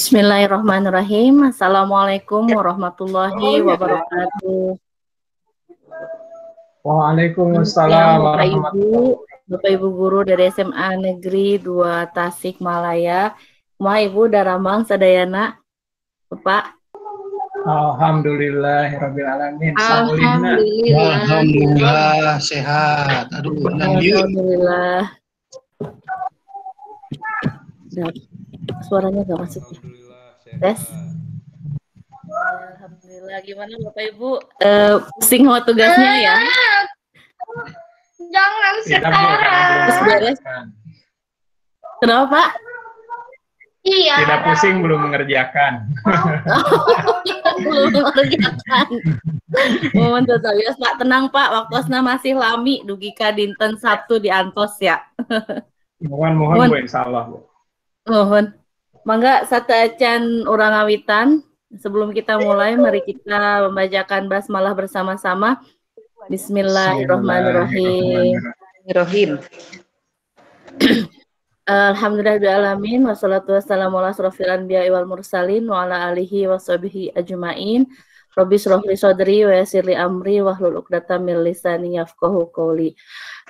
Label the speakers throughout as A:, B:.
A: Bismillahirrahmanirrahim. Assalamualaikum warahmatullahi wabarakatuh.
B: Waalaikumsalam
A: Bapak Ibu guru dari SMA Negeri 2 Tasikmalaya. Kumaha Ibu daramang sadayana? Bapak.
B: Alhamdulillahirrabbilalamin.
C: Alhamdulillah sehat. Aduh,
A: Alhamdulillah. Suaranya gak masuk ya. Tes. Alhamdulillah. Gimana Bapak Ibu? Pusing sama tugasnya ya?
B: Jangan sekarang.
A: Terus beres. Kenapa Pak?
B: Iya.
D: Tidak pusing belum mengerjakan.
A: Belum mengerjakan. Mohon saya Pak, tenang Pak, waktosna masih lami dugika dinten Sabtu di Antos ya.
D: Mohon Bu, insyaallah Bu.
A: Mohon. Mangga sateucan urang ngawitan. Sebelum kita mulai, mari kita membacakan basmalah bersama-sama. Bismillahirrahmanirrahim. Alhamdulillahirrahmanirrahim. Wassalatu wassalamu ala asrofil anbiya'i wal mursalin wa ala alihi wa sahbihi ajma'in. Rabbi shrah li sadri wa yassir li amri wahlul 'uqdatam min lisani yafqahu qawli.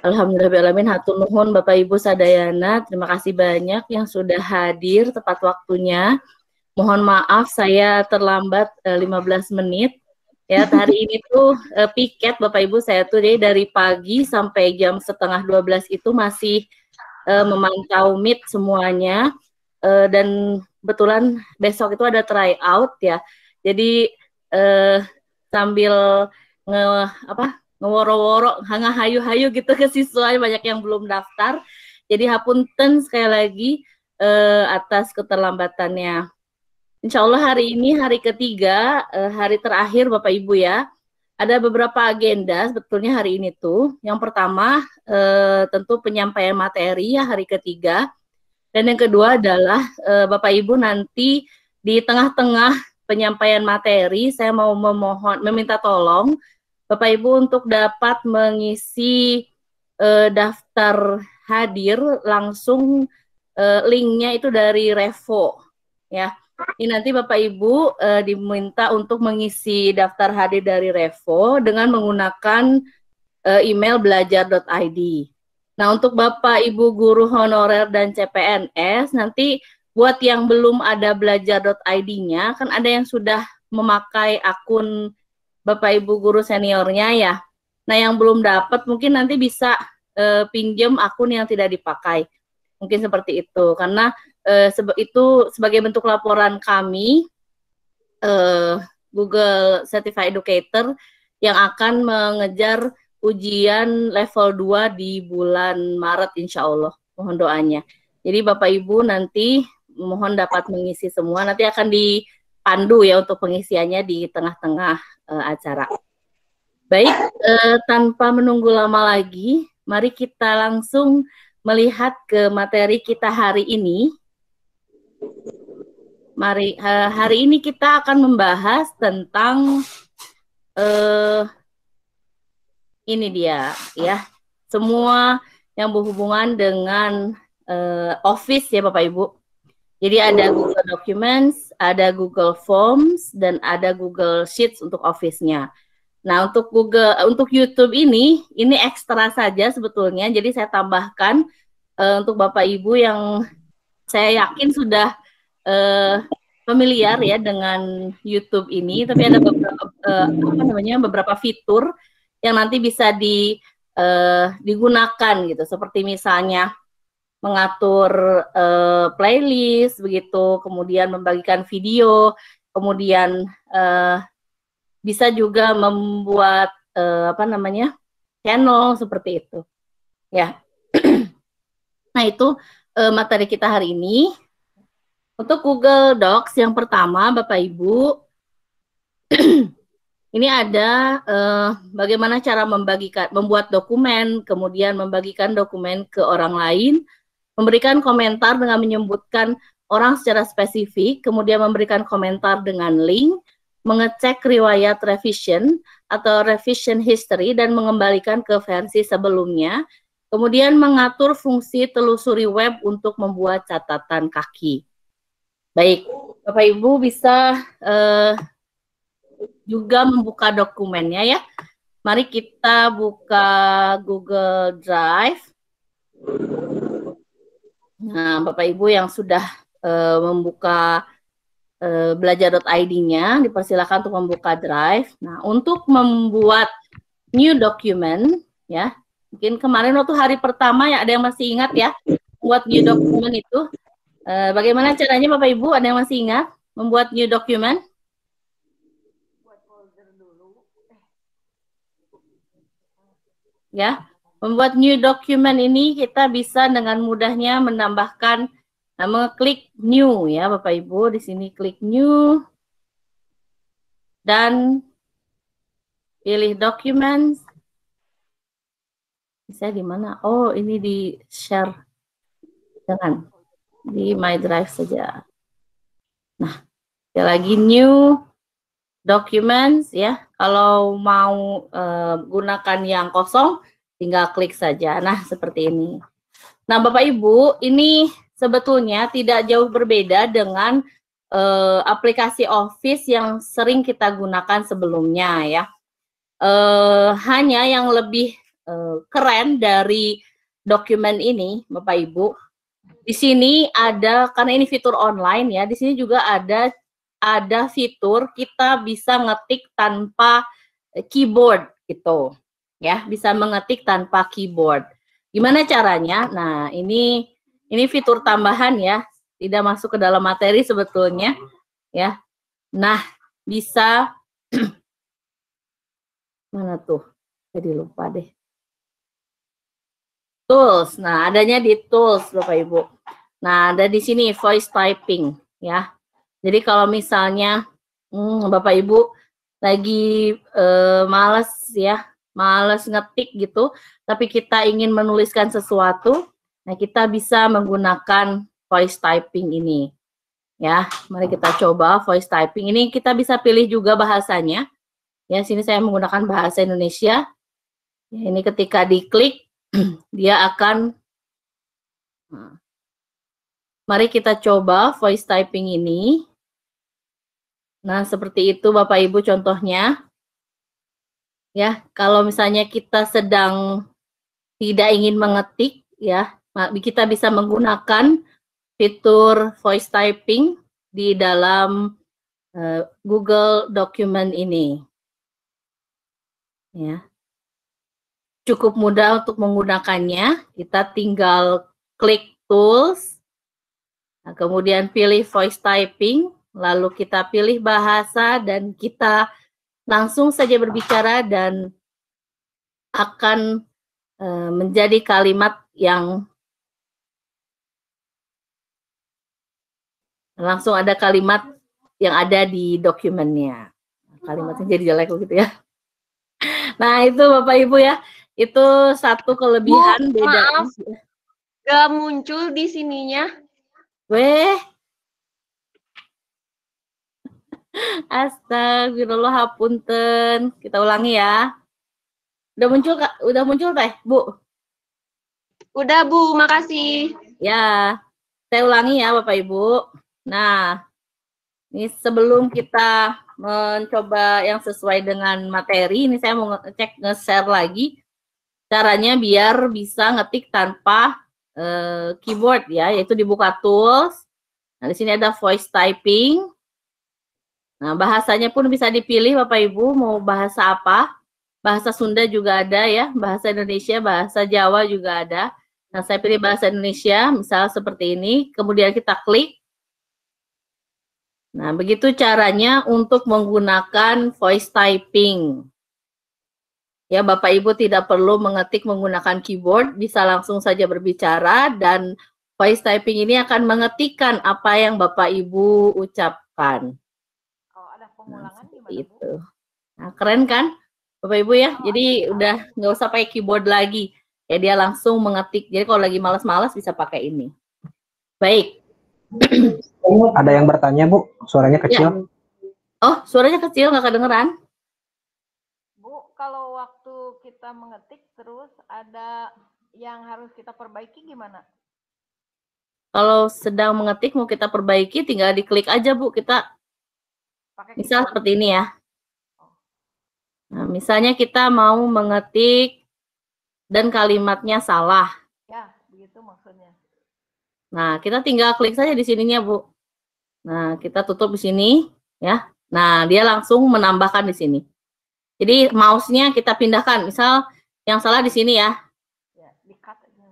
A: Alhamdulillahirrahmanirrahim. Hatur nuhun Bapak Ibu sadayana, terima kasih banyak yang sudah hadir tepat waktunya. Mohon maaf saya terlambat 15 menit. Ya, hari ini tuh piket Bapak Ibu saya tuh dari pagi sampai jam 11:30 itu masih memantau meet semuanya, dan kebetulan besok itu ada tryout ya. Jadi sambil ngeworo-woro, ngahayu-hayu gitu ke siswa, banyak yang belum daftar. Jadi hapunten sekali lagi atas keterlambatannya. Insya Allah hari ini hari ketiga, hari terakhir Bapak Ibu ya. Ada beberapa agenda sebetulnya hari ini tuh. Yang pertama tentu penyampaian materi ya hari ketiga. Dan yang kedua adalah Bapak Ibu nanti di tengah-tengah penyampaian materi saya mau meminta tolong Bapak Ibu untuk dapat mengisi daftar hadir langsung, linknya itu dari Revo ya. Ini nanti Bapak Ibu diminta untuk mengisi daftar hadir dari Revo dengan menggunakan email belajar.id. Nah, untuk Bapak Ibu guru honorer dan CPNS, nanti buat yang belum ada belajar.id-nya, kan ada yang sudah memakai akun Bapak Ibu guru seniornya ya. Nah, yang belum dapat mungkin nanti bisa pinjam akun yang tidak dipakai. Mungkin seperti itu, karena itu sebagai bentuk laporan kami Google Certified Educator yang akan mengejar ujian level 2 di bulan Maret insya Allah. Mohon doanya. Jadi Bapak Ibu nanti mohon dapat mengisi semua, nanti akan dipandu ya untuk pengisiannya di tengah-tengah acara. Baik, tanpa menunggu lama lagi, mari kita langsung melihat ke materi kita hari ini. Mari, hari ini kita akan membahas tentang ini dia ya, semua yang berhubungan dengan Office ya Bapak Ibu. Jadi ada Google Documents, ada Google Forms, dan ada Google Sheets untuk Office-nya. Nah, untuk YouTube ini ekstra saja sebetulnya. Jadi saya tambahkan untuk Bapak Ibu yang saya yakin sudah familiar ya dengan YouTube ini, tapi ada beberapa fitur yang nanti bisa digunakan gitu, seperti misalnya mengatur playlist begitu, kemudian membagikan video, kemudian bisa juga membuat channel seperti itu ya. Nah, itu materi kita hari ini. Untuk Google Docs yang pertama Bapak Ibu, ini ada bagaimana cara membuat dokumen, kemudian membagikan dokumen ke orang lain, memberikan komentar dengan menyebutkan orang secara spesifik, kemudian memberikan komentar dengan link, mengecek riwayat revision atau revision history dan mengembalikan ke versi sebelumnya, kemudian mengatur fungsi telusuri web untuk membuat catatan kaki. Baik, Bapak Ibu bisa juga membuka dokumennya ya. Mari kita buka Google Drive. Nah, Bapak Ibu yang sudah membuka belajar.id-nya, dipersilakan untuk membuka Drive. Nah, untuk membuat new document, ya, mungkin kemarin waktu hari pertama ya, ada yang masih ingat ya, buat new document itu, bagaimana caranya Bapak Ibu, ada yang masih ingat membuat new document? Ya, membuat new document ini kita bisa dengan mudahnya menambahkan, mengeklik new ya Bapak Ibu, di sini klik new dan pilih documents. Bisa di mana? Oh, ini di share. Jangan. Di my drive saja. Nah, sekali lagi new documents ya. Kalau mau gunakan yang kosong, tinggal klik saja. Nah, seperti ini. Nah, Bapak Ibu, ini sebetulnya tidak jauh berbeda dengan aplikasi Office yang sering kita gunakan sebelumnya ya. Hanya yang lebih keren dari dokumen ini, Bapak Ibu, di sini ada, karena ini fitur online ya, di sini juga ada fitur kita bisa ngetik tanpa keyboard gitu, ya, bisa mengetik tanpa keyboard. Gimana caranya? Nah, ini fitur tambahan ya, tidak masuk ke dalam materi sebetulnya, ya. Nah, bisa mana tuh? Jadi lupa deh. Tools. Nah, adanya di tools, Bapak Ibu. Nah, ada di sini voice typing, ya. Jadi kalau misalnya Bapak Ibu lagi males ya, males ngetik gitu, tapi kita ingin menuliskan sesuatu, nah kita bisa menggunakan voice typing ini. Ya, mari kita coba voice typing ini, kita bisa pilih juga bahasanya. Ya, sini saya menggunakan bahasa Indonesia. Ya, ini ketika diklik dia akan, mari kita coba voice typing ini. Nah, seperti itu Bapak Ibu contohnya. Ya, kalau misalnya kita sedang tidak ingin mengetik, ya, kita bisa menggunakan fitur voice typing di dalam Google Document ini. Ya. Cukup mudah untuk menggunakannya, kita tinggal klik tools, nah, kemudian pilih voice typing, lalu kita pilih bahasa dan kita langsung saja berbicara dan akan menjadi kalimat yang langsung ada kalimat yang ada di dokumennya. Kalimatnya jadi jelek gitu ya. Nah, itu Bapak Ibu ya. Itu satu kelebihan
E: Bu,
A: beda.
E: maaf. Gak muncul di sininya.
A: Weh. Astagfirullah, hapunten. Kita ulangi ya. Udah muncul Kak? Udah muncul Teh, Bu?
E: Udah Bu, makasih.
A: Ya. Saya ulangi ya Bapak Ibu. Nah, ini sebelum kita mencoba yang sesuai dengan materi, ini saya mau ngecek, nge-share lagi caranya biar bisa ngetik tanpa keyboard ya, yaitu dibuka tools. Nah, di sini ada voice typing. Nah, bahasanya pun bisa dipilih Bapak Ibu mau bahasa apa. Bahasa Sunda juga ada ya, bahasa Indonesia, bahasa Jawa juga ada. Nah, saya pilih bahasa Indonesia, misal seperti ini, kemudian kita klik. Nah, begitu caranya untuk menggunakan voice typing. Ya, Bapak Ibu tidak perlu mengetik menggunakan keyboard, bisa langsung saja berbicara dan voice typing ini akan mengetikkan apa yang Bapak Ibu ucapkan.
F: Kalau ada pemulangan gimana, Bu?
A: Itu. Nah, keren kan, Bapak Ibu ya? Jadi udah nggak usah pakai keyboard lagi. Ya, dia langsung mengetik. Jadi kalau lagi malas-malas bisa pakai ini. Baik.
G: Ada yang bertanya, Bu? Suaranya kecil.
A: Ya. Oh, suaranya kecil, nggak kedengeran?
F: Bu, kalau waktu kita mengetik terus ada yang harus kita perbaiki gimana?
A: Kalau sedang mengetik mau kita perbaiki, tinggal diklik aja Bu. Kita
F: Pakai
A: misal
F: keyboard.
A: seperti ini ya. Nah, misalnya kita mau mengetik dan kalimatnya salah.
F: Ya, begitu maksudnya.
A: Nah, kita tinggal klik saja di sininya Bu. Nah, kita tutup di sini ya. Nah, dia langsung menambahkan di sini. Jadi mouse-nya kita pindahkan. Misal yang salah di sini ya.
F: Ya, di-cut aja.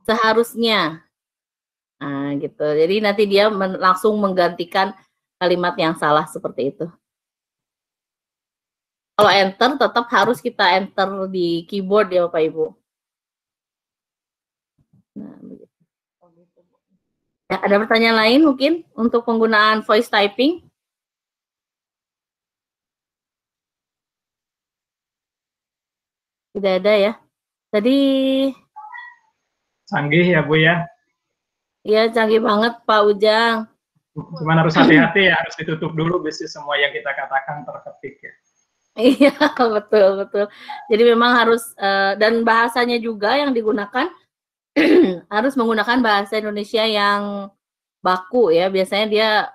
A: Seharusnya. Nah, gitu. Jadi nanti dia langsung menggantikan kalimat yang salah seperti itu. Kalau enter tetap harus kita enter di keyboard ya Bapak Ibu. Nah, begitu.
F: Oh, gitu, Bu.
A: Ya, ada pertanyaan lain mungkin untuk penggunaan voice typing? Tidak ada ya. Tadi
D: Canggih ya Bu ya.
A: ya canggih banget Pak Ujang.
D: Cuman harus hati-hati ya, harus ditutup dulu bisnis semua yang kita katakan terketik ya.
A: Iya, betul. Jadi memang harus dan bahasanya juga yang digunakan harus menggunakan bahasa Indonesia yang baku ya. Biasanya dia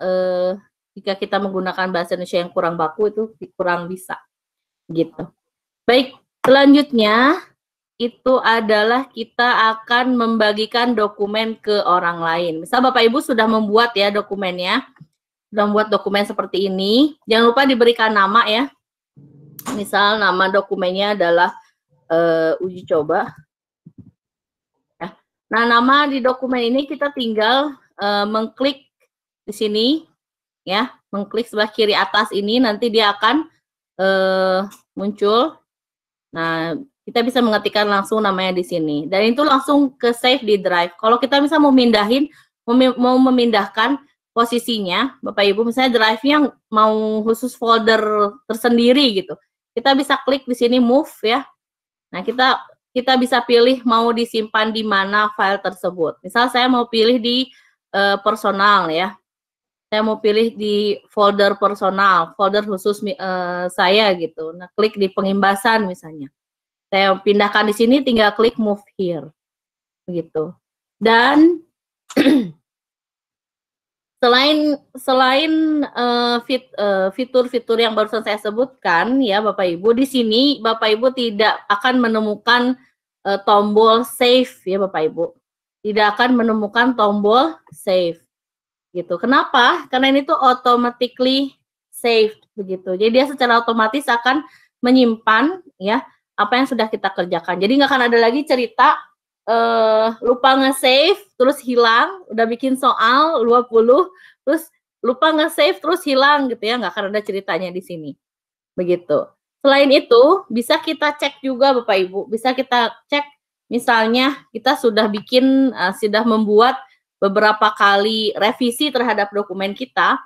A: jika kita menggunakan bahasa Indonesia yang kurang baku itu kurang bisa gitu. Baik, selanjutnya itu adalah kita akan membagikan dokumen ke orang lain. Misal Bapak Ibu sudah membuat ya dokumennya, sudah membuat dokumen seperti ini. Jangan lupa diberikan nama ya. Misal nama dokumennya adalah uji coba. Ya. Nah, nama di dokumen ini kita tinggal mengklik di sini, ya, mengklik sebelah kiri atas ini, nanti dia akan muncul. Nah, kita bisa mengetikkan langsung namanya di sini. Dan itu langsung ke save di drive. Kalau kita bisa mau memindahkan posisinya, Bapak Ibu, misalnya drive-nya mau khusus folder tersendiri gitu. Kita bisa klik di sini move ya. Nah, kita bisa pilih mau disimpan di mana file tersebut. Misal saya mau pilih di personal ya. Saya mau pilih di folder personal, folder khusus saya gitu. Nah, klik di pengimbasan misalnya. Saya pindahkan di sini, tinggal klik move here, begitu. Dan selain fitur-fitur yang barusan saya sebutkan, ya Bapak Ibu, di sini Bapak Ibu tidak akan menemukan tombol save, ya Bapak Ibu, tidak akan menemukan tombol save, gitu. Kenapa? Karena ini tuh automatically saved, begitu. Jadi dia secara otomatis akan menyimpan, ya, apa yang sudah kita kerjakan. Jadi nggak akan ada lagi cerita lupa nge-save terus hilang, udah bikin soal 20 terus lupa nge-save terus hilang gitu ya, nggak akan ada ceritanya di sini. Begitu. Selain itu, bisa kita cek juga Bapak Ibu, bisa kita cek misalnya kita sudah sudah membuat beberapa kali revisi terhadap dokumen kita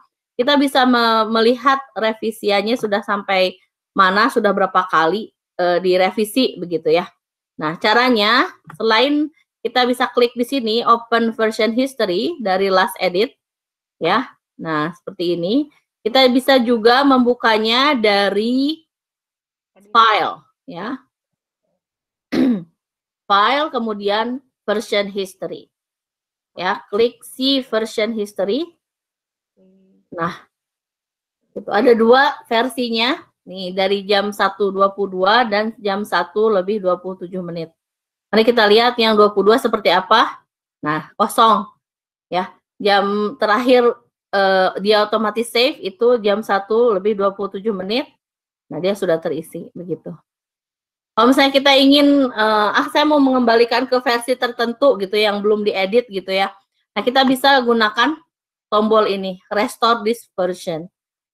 A: bisa melihat revisiannya sudah sampai mana, sudah berapa kali direvisi begitu ya. Nah, caranya selain kita bisa klik di sini open version history dari last edit ya. Nah, seperti ini. Kita bisa juga membukanya dari file ya. File kemudian version history. Ya, klik see version history. Nah, itu ada dua versinya. Nih, dari jam 1.22 dan jam 1:27. Mari kita lihat yang 22 seperti apa. Nah, kosong. Ya, jam terakhir dia otomatis save itu jam 1:27. Nah, dia sudah terisi begitu. Kalau misalnya kita ingin saya mau mengembalikan ke versi tertentu gitu yang belum diedit gitu ya. Nah, kita bisa gunakan tombol ini, restore this version.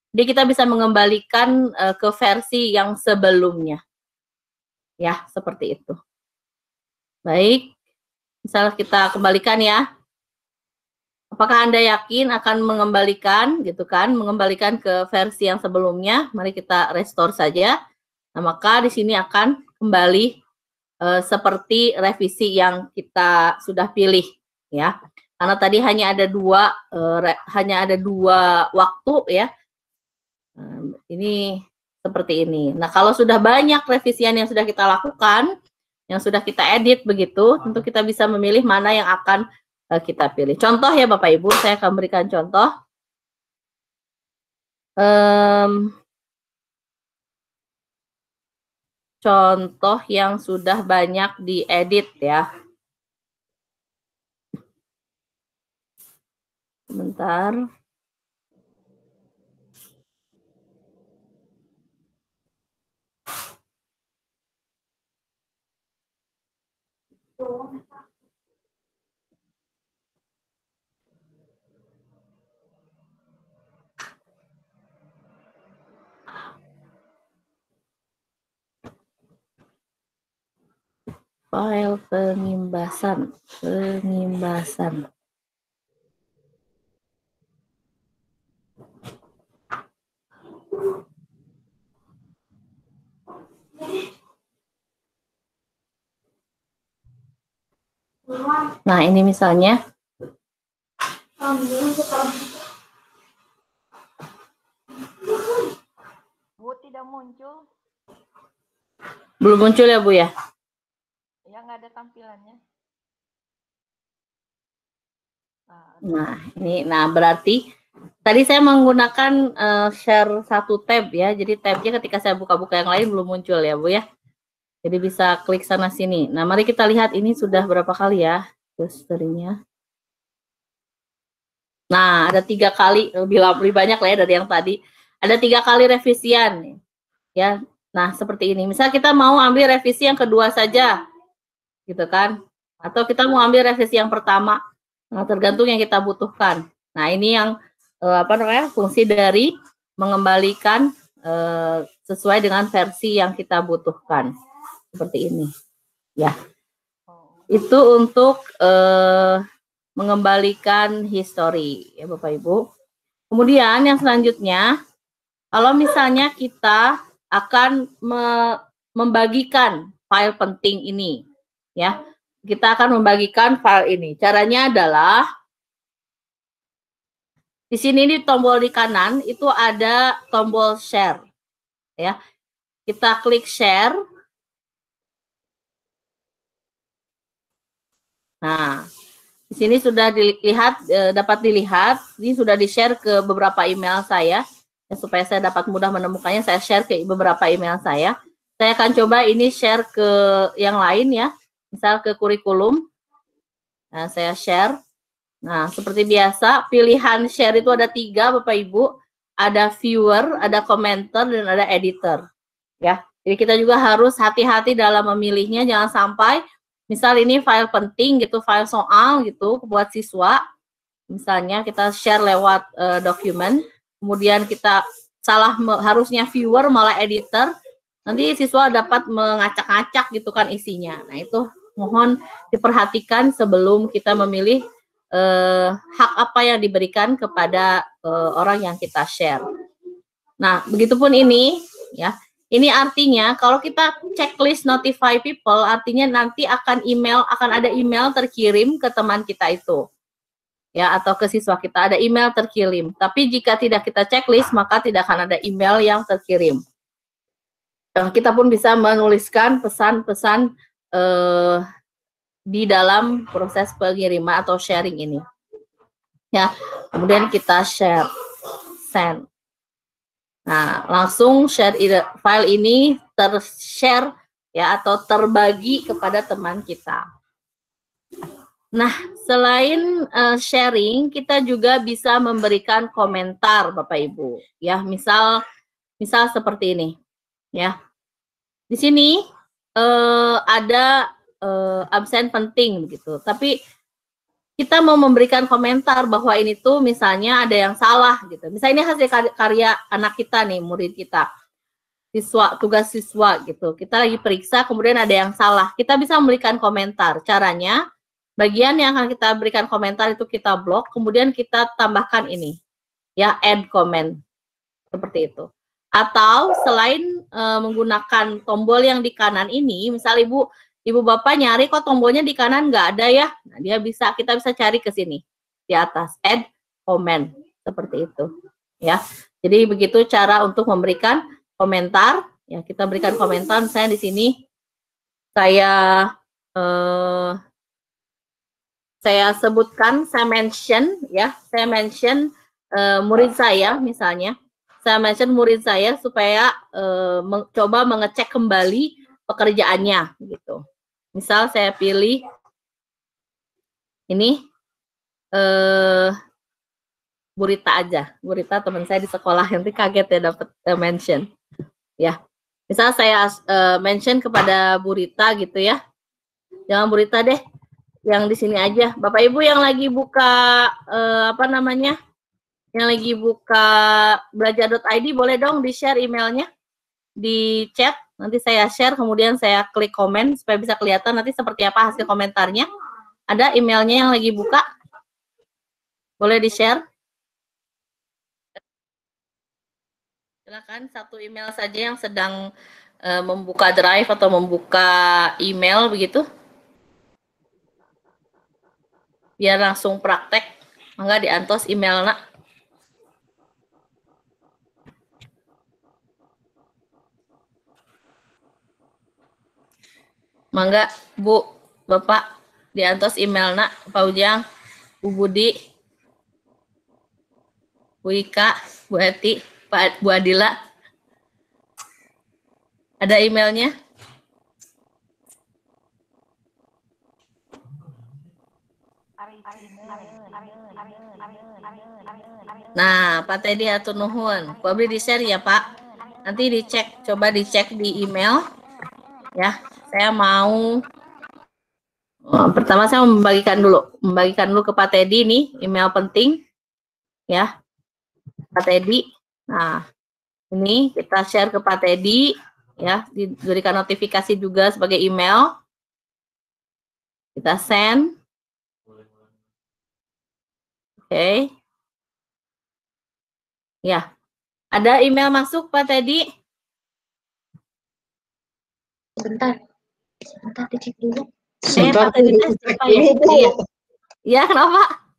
A: Jadi kita bisa mengembalikan ke versi yang sebelumnya. Ya, seperti itu. Baik. Misalnya kita kembalikan ya. Apakah Anda yakin akan mengembalikan gitu kan, mengembalikan ke versi yang sebelumnya? Mari kita restore saja. Nah, maka di sini akan kembali seperti revisi yang kita sudah pilih ya. Karena tadi hanya ada dua waktu ya. Ini seperti ini. Nah, kalau sudah banyak revisian yang sudah kita lakukan, yang sudah kita edit begitu, tentu kita bisa memilih mana yang akan kita pilih. Contoh ya Bapak Ibu, saya akan berikan contoh. Contoh yang sudah banyak diedit ya. Sebentar. File pengimbasan. Nah, ini misalnya.
F: Bu, tidak muncul.
A: Belum muncul ya, Bu ya?
F: Ya, nggak ada tampilannya.
A: Nah, ini berarti tadi saya menggunakan share satu tab ya. Jadi tabnya ketika saya buka-buka yang lain belum muncul ya, Bu ya. Jadi bisa klik sana sini. Nah, mari kita lihat ini sudah berapa kali ya historinya. Nah, ada 3 kali, lebih banyak lah ya dari yang tadi. Ada 3 kali revisian ya. Nah, seperti ini. Misal kita mau ambil revisi yang kedua saja, gitu kan? Atau kita mau ambil revisi yang pertama. Nah, tergantung yang kita butuhkan. Nah, ini yang fungsi dari mengembalikan sesuai dengan versi yang kita butuhkan. Seperti ini. Ya. Itu untuk mengembalikan history ya Bapak Ibu. Kemudian yang selanjutnya, kalau misalnya kita akan membagikan file penting ini, ya, kita akan membagikan file ini. Caranya adalah di sini di tombol di kanan itu ada tombol share, ya. Kita klik share. Nah, di sini sudah dapat dilihat, ini sudah di-share ke beberapa email saya. Ya, supaya saya dapat mudah menemukannya, saya share ke beberapa email saya. Saya akan coba ini share ke yang lain ya, misal ke kurikulum. Nah, saya share. Nah, seperti biasa, pilihan share itu ada 3 Bapak Ibu. Ada viewer, ada commenter, dan ada editor. Ya, jadi kita juga harus hati-hati dalam memilihnya, jangan sampai misal ini file penting gitu, file soal gitu buat siswa. Misalnya kita share lewat dokumen, kemudian kita harusnya viewer malah editor, nanti siswa dapat mengacak-acak gitu kan isinya. Nah, itu mohon diperhatikan sebelum kita memilih hak apa yang diberikan kepada orang yang kita share. Nah, begitupun ini ya. Ini artinya kalau kita checklist notify people, artinya nanti akan ada email terkirim ke teman kita itu. Ya, atau ke siswa kita ada email terkirim. Tapi jika tidak kita checklist, maka tidak akan ada email yang terkirim. Kita pun bisa menuliskan pesan-pesan di dalam proses pengiriman atau sharing ini. Ya, kemudian kita share, send. Nah, langsung file ini ter-share ya atau terbagi kepada teman kita. Nah, selain sharing, kita juga bisa memberikan komentar Bapak Ibu. Ya, misal seperti ini. Ya. Di sini ada absen penting begitu. Tapi kita mau memberikan komentar bahwa ini tuh misalnya ada yang salah gitu. Misalnya ini hasil karya anak kita nih, murid kita. Tugas siswa gitu. Kita lagi periksa kemudian ada yang salah. Kita bisa memberikan komentar. Caranya bagian yang akan kita berikan komentar itu kita blok, kemudian kita tambahkan ini. Ya, add comment. Seperti itu. Atau selain menggunakan tombol yang di kanan ini, misal Ibu Bapak nyari kok tombolnya di kanan nggak ada ya. Nah, kita bisa cari ke sini di atas add comment seperti itu ya. Jadi begitu cara untuk memberikan komentar ya. Kita berikan komentar misalnya di sini saya sebutkan, saya mention murid saya misalnya. Saya mention murid saya supaya coba mengecek kembali pekerjaannya gitu. Misal saya pilih ini Bu Rita aja. Bu Rita teman saya di sekolah, nanti kaget ya dapat mention. Ya. Misal saya mention kepada Bu Rita gitu ya. Jangan Bu Rita deh, yang di sini aja. Bapak Ibu yang lagi buka yang lagi buka belajar.id boleh dong di-share emailnya di chat. Nanti saya share, kemudian saya klik komen supaya bisa kelihatan nanti seperti apa hasil komentarnya. Ada emailnya yang lagi buka? Boleh di-share? Silakan, satu email saja yang sedang membuka drive atau membuka email begitu. Biar langsung praktek. Mangga diantos emailnya. Mangga Bu, Bapak diantos emailnya, Pak Ujang, Bu Budi, Bu Ika, Bu Heti, Bu Adila. Ada emailnya? Nah, Pak Teddy atur nuhun. Ku abdi di-share ya, Pak. Nanti dicek, coba dicek di email. Ya, saya mau pertama saya membagikan dulu ke Pak Teddy nih, email penting. Ya. Pak Teddy. Nah, ini kita share ke Pak Teddy ya, diberikan notifikasi juga sebagai email. Kita send. Oke. Ya. Ada email masuk Pak Teddy?
B: Sebentar dicek dulu.
A: Pak Teddy cek dulu. Iya, kenapa?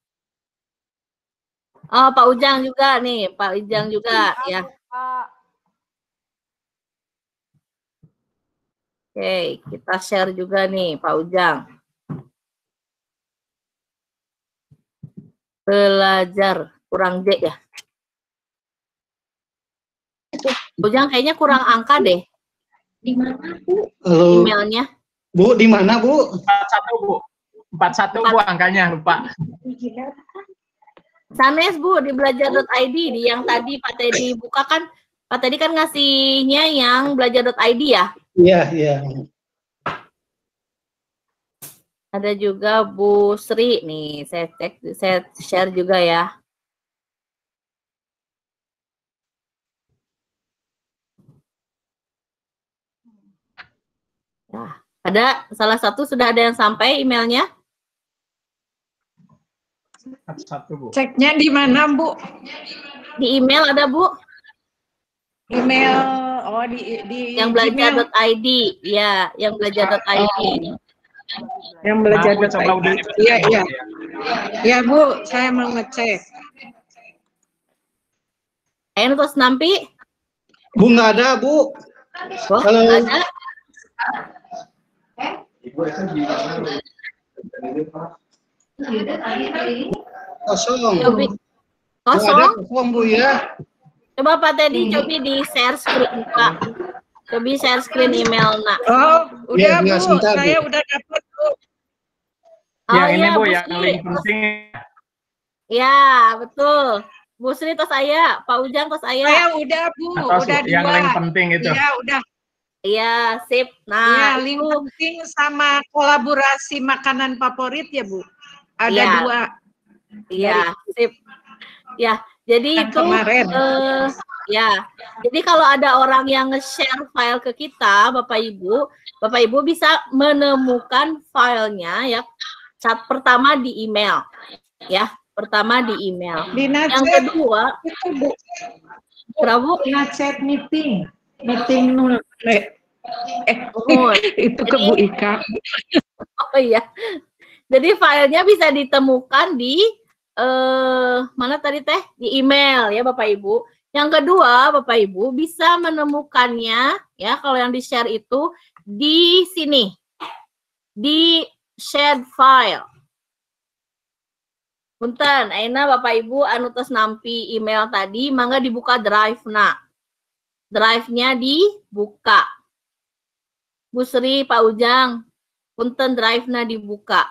A: Oh, Pak Ujang juga nih, Pak Ujang juga ya. Oke, kita share juga nih Pak Ujang. Belajar kurang D ya. Ujang kayaknya kurang angka deh.
B: Di mana, Bu?
C: Halo.
A: Emailnya.
C: Bu, di mana, Bu?
D: 41, Bu. 41, Bu, angkanya lupa.
A: Sanes, Bu, di belajar.id, di yang tadi Pak Teddy buka kan, Pak Teddy kan ngasihnya yang belajar.id ya?
C: Iya, iya.
A: Ada juga Bu Sri nih, saya share juga ya. Nah, ada salah satu sudah ada yang sampai emailnya?
D: Satu, Bu.
H: Ceknya di mana, Bu?
A: Di email ada, Bu?
H: Email, oh di
A: Yang belajar.id, ya, yang belajar.id.
H: Yang belajar.id. Iya, iya. Ya, Bu, saya mau ngecek.
A: Ayo terus nampi.
C: Bu, nggak ada, Bu.
A: Oh,
C: Halo.
A: ada.
C: Kosong.
A: Cobi.
C: Nggak ada,
A: Kosong.
C: kosong, Bu, ya.
A: Coba Pak Teddy, coba di share screen, Pak. Coba share screen email, nak.
H: Oh, udah,
C: Iya,
H: Bu.
C: sebentar, Bu.
H: Saya udah dapat, Bu.
D: Yang ini,
A: iya,
D: Bu,
A: Bu
D: yang
A: Sri.
D: link penting.
A: Ya, betul. Bu Sri tos saya, Pak Ujang tos
H: Saya
A: saya.
H: udah, Bu.
D: Atau
H: Udah
D: yang
H: dua.
D: link penting itu.
H: Iya, udah.
A: Iya, sip.
H: Iya,
A: Nah,
H: link
A: itu.
H: penting sama kolaborasi makanan favorit ya, Bu. Ada
A: Iya.
H: dua.
A: Iya, sip. Ya, jadi
H: Yang
A: itu
H: kemarin.
A: ya. Jadi kalau ada orang yang nge-share file ke kita, Bapak Ibu bisa menemukan filenya ya. Pertama di email. Ya, pertama di email.
H: Di
A: Yang
H: Nacet
A: kedua,
H: itu, Bu.
A: Prabu,
H: Nacet meeting. Meeting nul.
A: Nuhun.
H: Itu ke Bu Ika.
A: Oh iya. Jadi filenya bisa ditemukan di mana tadi teh? Di email ya Bapak Ibu. Yang kedua, Bapak Ibu bisa menemukannya ya kalau yang di-share itu di sini di shared file. Punten, ayeuna Bapak Ibu anu tos nampi email tadi, mangga dibuka drive-na. Drive-nya dibuka. Bu Sri, Pak Ujang, punten drive-na dibuka.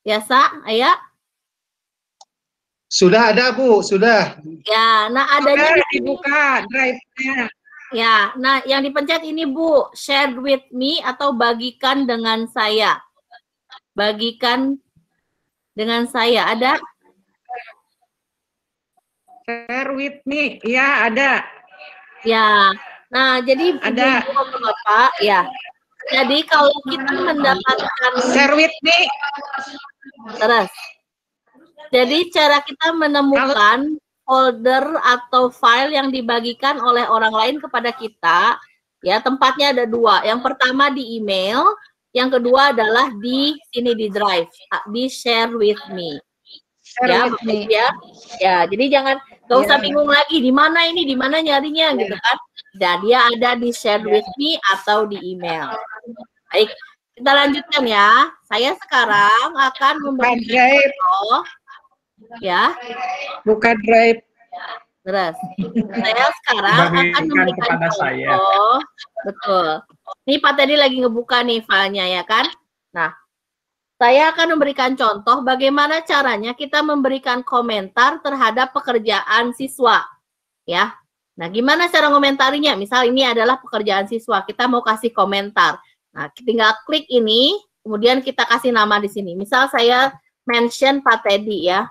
A: Biasa, aya?
C: Sudah ada, Bu, sudah.
A: Ya, nah adanya
H: Sudah dibuka drive-nya.
A: ya, nah yang dipencet ini Bu, share with me atau bagikan dengan saya. Bagikan dengan saya, ada?
H: Share with me, ya ada.
A: Ya, nah jadi
H: Ada.
A: Bapak, ya. Jadi kalau kita mendapatkan
H: Share with me.
A: terus, jadi cara kita menemukan folder atau file yang dibagikan oleh orang lain kepada kita, ya tempatnya ada dua. Yang pertama di email, yang kedua adalah di sini di drive, di share with me.
H: Share with me.
A: Ya, jadi jangan nggak usah bingung lagi di mana ini, di mana nyarinya gitu kan. Dan dia ada di share with me atau di email. Baik, kita lanjutkan ya. Saya sekarang akan memberikan
H: drive.
A: contoh, ya.
H: Buka drive.
A: Terus, saya sekarang akan memberikan
D: kepada
A: contoh.
D: saya.
A: Betul. Ini Pak Teddy lagi ngebuka nih filenya ya kan. Nah, saya akan memberikan contoh bagaimana caranya kita memberikan komentar terhadap pekerjaan siswa. Ya. Nah, gimana cara komentarinya? Misal ini adalah pekerjaan siswa, kita mau kasih komentar. Nah, tinggal klik ini, kemudian kita kasih nama di sini. Misal saya mention Pak Teddy ya.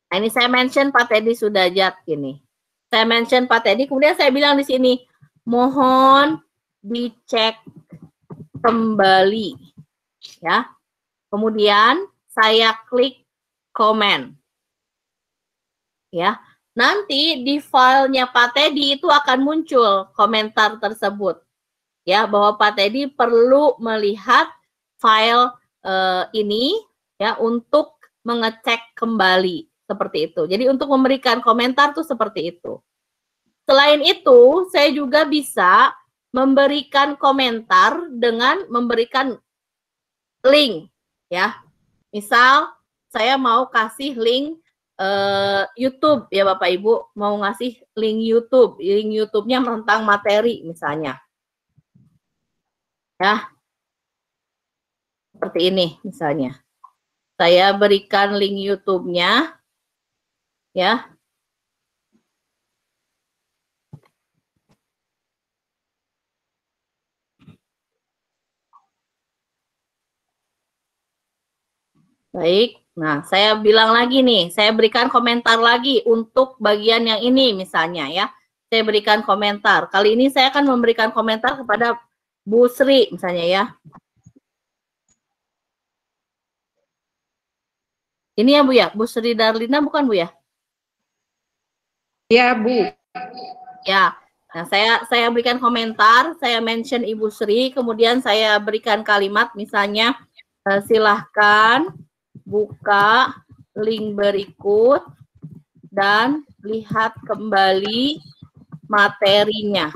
A: Nah, ini saya mention Pak Teddy Sudajat gini. Saya mention Pak Teddy, kemudian saya bilang di sini, mohon dicek kembali. Ya. Kemudian saya klik komen. Ya. Nanti di filenya Pak Teddy itu akan muncul komentar tersebut. Ya, bahwa Pak Teddy perlu melihat file ini ya untuk mengecek kembali seperti itu. Jadi untuk memberikan komentar tuh seperti itu. Selain itu, saya juga bisa memberikan komentar dengan memberikan link ya. Misal saya mau kasih link YouTube ya Bapak Ibu, mau ngasih link YouTube-nya tentang materi misalnya. Ya. Seperti ini misalnya. Saya berikan link YouTube-nya ya. Baik. Nah, saya bilang lagi nih, saya berikan komentar lagi untuk bagian yang ini misalnya ya. Saya berikan komentar. Kali ini saya akan memberikan komentar kepada Bu Sri misalnya ya. Ini ya Bu ya, Bu Sri Darlina bukan Bu ya?
H: Ya Bu.
A: Ya. Nah, saya berikan komentar, saya mention Ibu Sri, kemudian saya berikan kalimat misalnya silahkan buka link berikut dan lihat kembali materinya.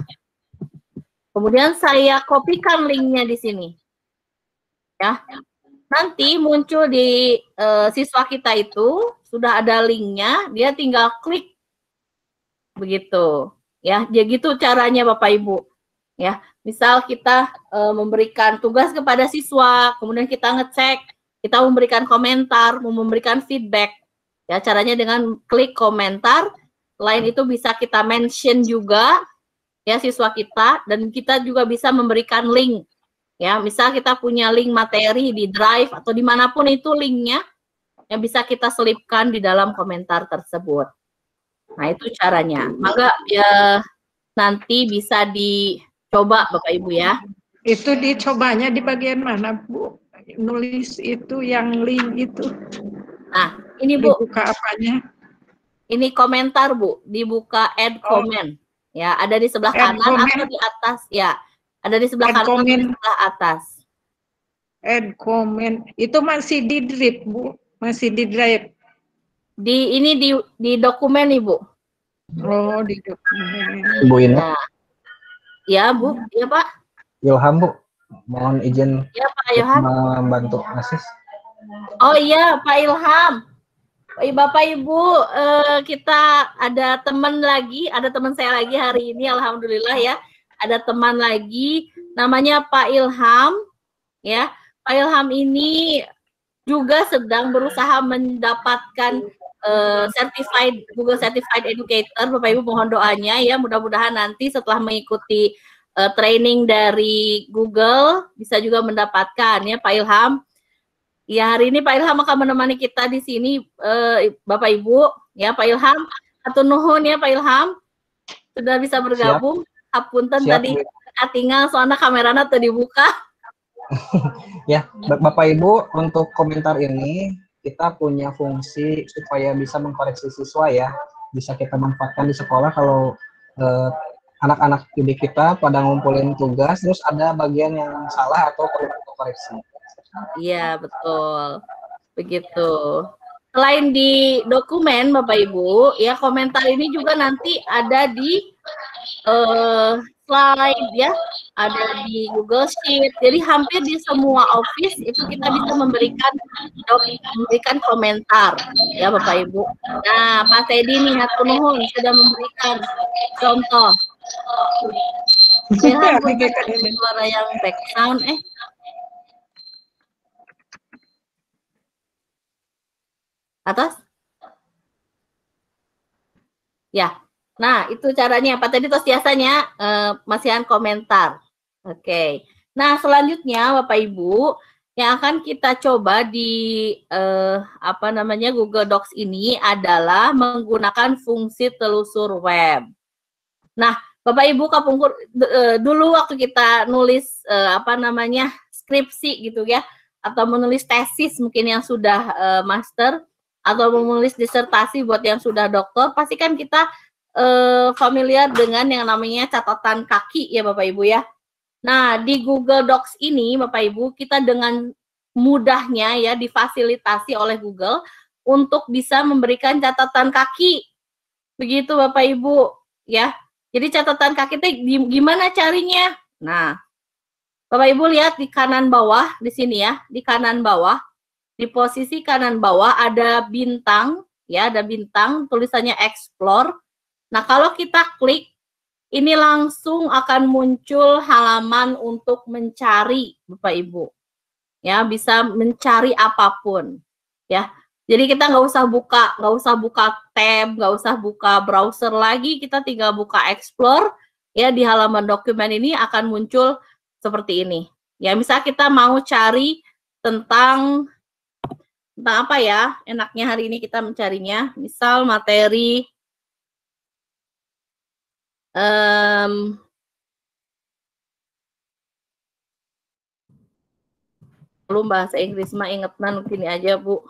A: Kemudian saya kopikan linknya di sini. Ya. Nanti muncul di siswa kita itu sudah ada linknya, dia tinggal klik begitu. Ya, jadi gitu caranya Bapak Ibu. Ya, misal kita memberikan tugas kepada siswa, kemudian kita ngecek, kita memberikan komentar, memberikan feedback. Ya, caranya dengan klik komentar. Selain itu bisa kita mention juga ya siswa kita, dan kita juga bisa memberikan link. Ya, misal kita punya link materi di Drive atau dimanapun itu linknya, yang bisa kita selipkan di dalam komentar tersebut. Nah, itu caranya. Maka ya nanti bisa dicoba Bapak Ibu ya.
H: Itu dicobanya di bagian mana Bu? Nulis itu yang link itu.
A: Nah, ini Bu.
H: Dibuka apanya?
A: Ini komentar Bu, dibuka add comment. Ya, ada di sebelah
H: Add
A: kanan
H: comment.
A: atau di atas ya. Ada di sebelah
H: Add
A: kanan atau di
H: comment.
A: sebelah atas.
H: Add comment. Itu masih di drive Bu, masih di drive.
A: Ini di dokumen Ibu.
H: Oh, di dokumen.
G: Bu ini.
A: Nah, Ya, Bu. Ya, Pak.
G: Ilham, Bu. Mohon izin
A: Ya, Pak Ilham.
G: membantu ngesis.
A: Oh iya, Pak Ilham. Bapak Ibu, kita ada teman lagi, ada teman saya lagi hari ini, alhamdulillah ya. Ada teman lagi, namanya Pak Ilham, ya. Pak Ilham ini juga sedang berusaha mendapatkan certified Google Certified Educator. Bapak Ibu mohon doanya ya, mudah-mudahan nanti setelah mengikuti training dari Google bisa juga mendapatkan ya Pak Ilham. Ya, hari ini Pak Ilham akan menemani kita di sini, Bapak Ibu. Ya, Pak Ilham, atur nuhun ya Pak Ilham. Sudah bisa bergabung. Hapunten tadi tinggal soalnya kameranya tadi dibuka.
G: Ya, Bapak Ibu, untuk komentar ini kita punya fungsi supaya bisa mengkoreksi siswa ya. Bisa kita manfaatkan di sekolah kalau anak-anak didik kita pada ngumpulin tugas, terus ada bagian yang salah atau perlu koreksi.
A: Iya, betul. Begitu. Selain di dokumen, Bapak Ibu, ya komentar ini juga nanti ada di slide ya, ada di Google Sheet. Jadi hampir di semua office itu kita bisa memberikan komentar ya Bapak Ibu. Nah, Pak Teddy nih hatur nuhun sudah memberikan contoh. Suara yang background atas ya. Nah itu caranya Pak tadi terus biasanya masihan komentar. Oke. Nah selanjutnya Bapak Ibu yang akan kita coba di Google Docs ini adalah menggunakan fungsi telusur web. Nah Bapak Ibu kapungkur dulu waktu kita nulis skripsi gitu ya, atau menulis tesis mungkin yang sudah master, atau menulis disertasi buat yang sudah doktor, pasti kan kita familiar dengan yang namanya catatan kaki ya Bapak Ibu ya. Nah di Google Docs ini Bapak Ibu kita dengan mudahnya ya difasilitasi oleh Google untuk bisa memberikan catatan kaki. Begitu Bapak Ibu ya. Jadi catatan kaki itu gimana carinya? Nah Bapak Ibu lihat di kanan bawah di sini ya, di kanan bawah. Di posisi kanan bawah ada bintang, ya ada bintang, tulisannya Explore. Nah, kalau kita klik, ini langsung akan muncul halaman untuk mencari, Bapak Ibu. Ya, bisa mencari apapun. Ya, jadi kita nggak usah buka tab, nggak usah buka browser lagi, kita tinggal buka Explore. Ya, di halaman dokumen ini akan muncul seperti ini. Ya, misal kita mau cari tentang apa ya, enaknya hari ini kita mencarinya, misal materi belum bahasa Inggris mah ingetan gini aja Bu.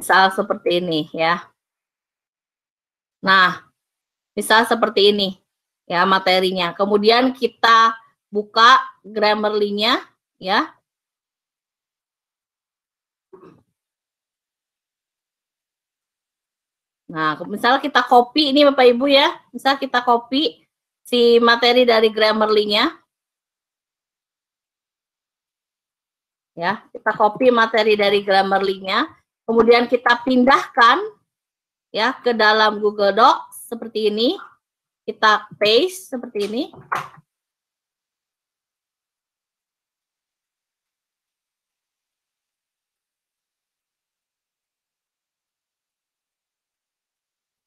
A: Misal seperti ini ya. Nah, misal seperti ini ya materinya. Kemudian kita buka Grammarly-nya ya. Nah, misalnya kita copy ini Bapak Ibu ya. Misal kita copy si materi dari Grammarly-nya. Ya, kita copy materi dari Grammarly-nya. Kemudian kita pindahkan ya ke dalam Google Docs seperti ini. Kita paste seperti ini.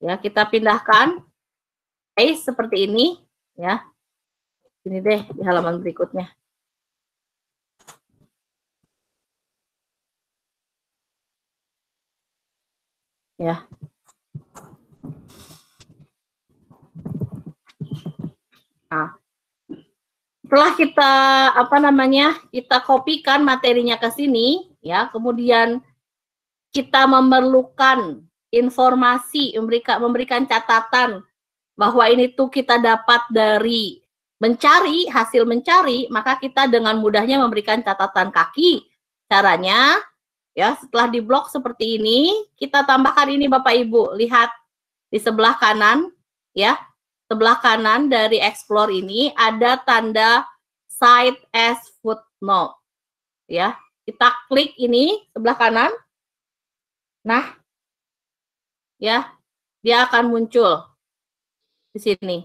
A: Ya, kita pindahkan paste seperti ini ya. Ini deh di halaman berikutnya. Ya. Nah, setelah kita kita kopikan materinya ke sini ya, kemudian kita memerlukan informasi, memberikan catatan bahwa ini tuh kita dapat dari hasil mencari, maka kita dengan mudahnya memberikan catatan kaki. Caranya ya setelah diblok seperti ini, kita tambahkan ini Bapak Ibu, lihat di sebelah kanan, ya, sebelah kanan dari Explore ini ada tanda Cite as Footnote, ya. Kita klik ini sebelah kanan. Nah, ya, dia akan muncul di sini,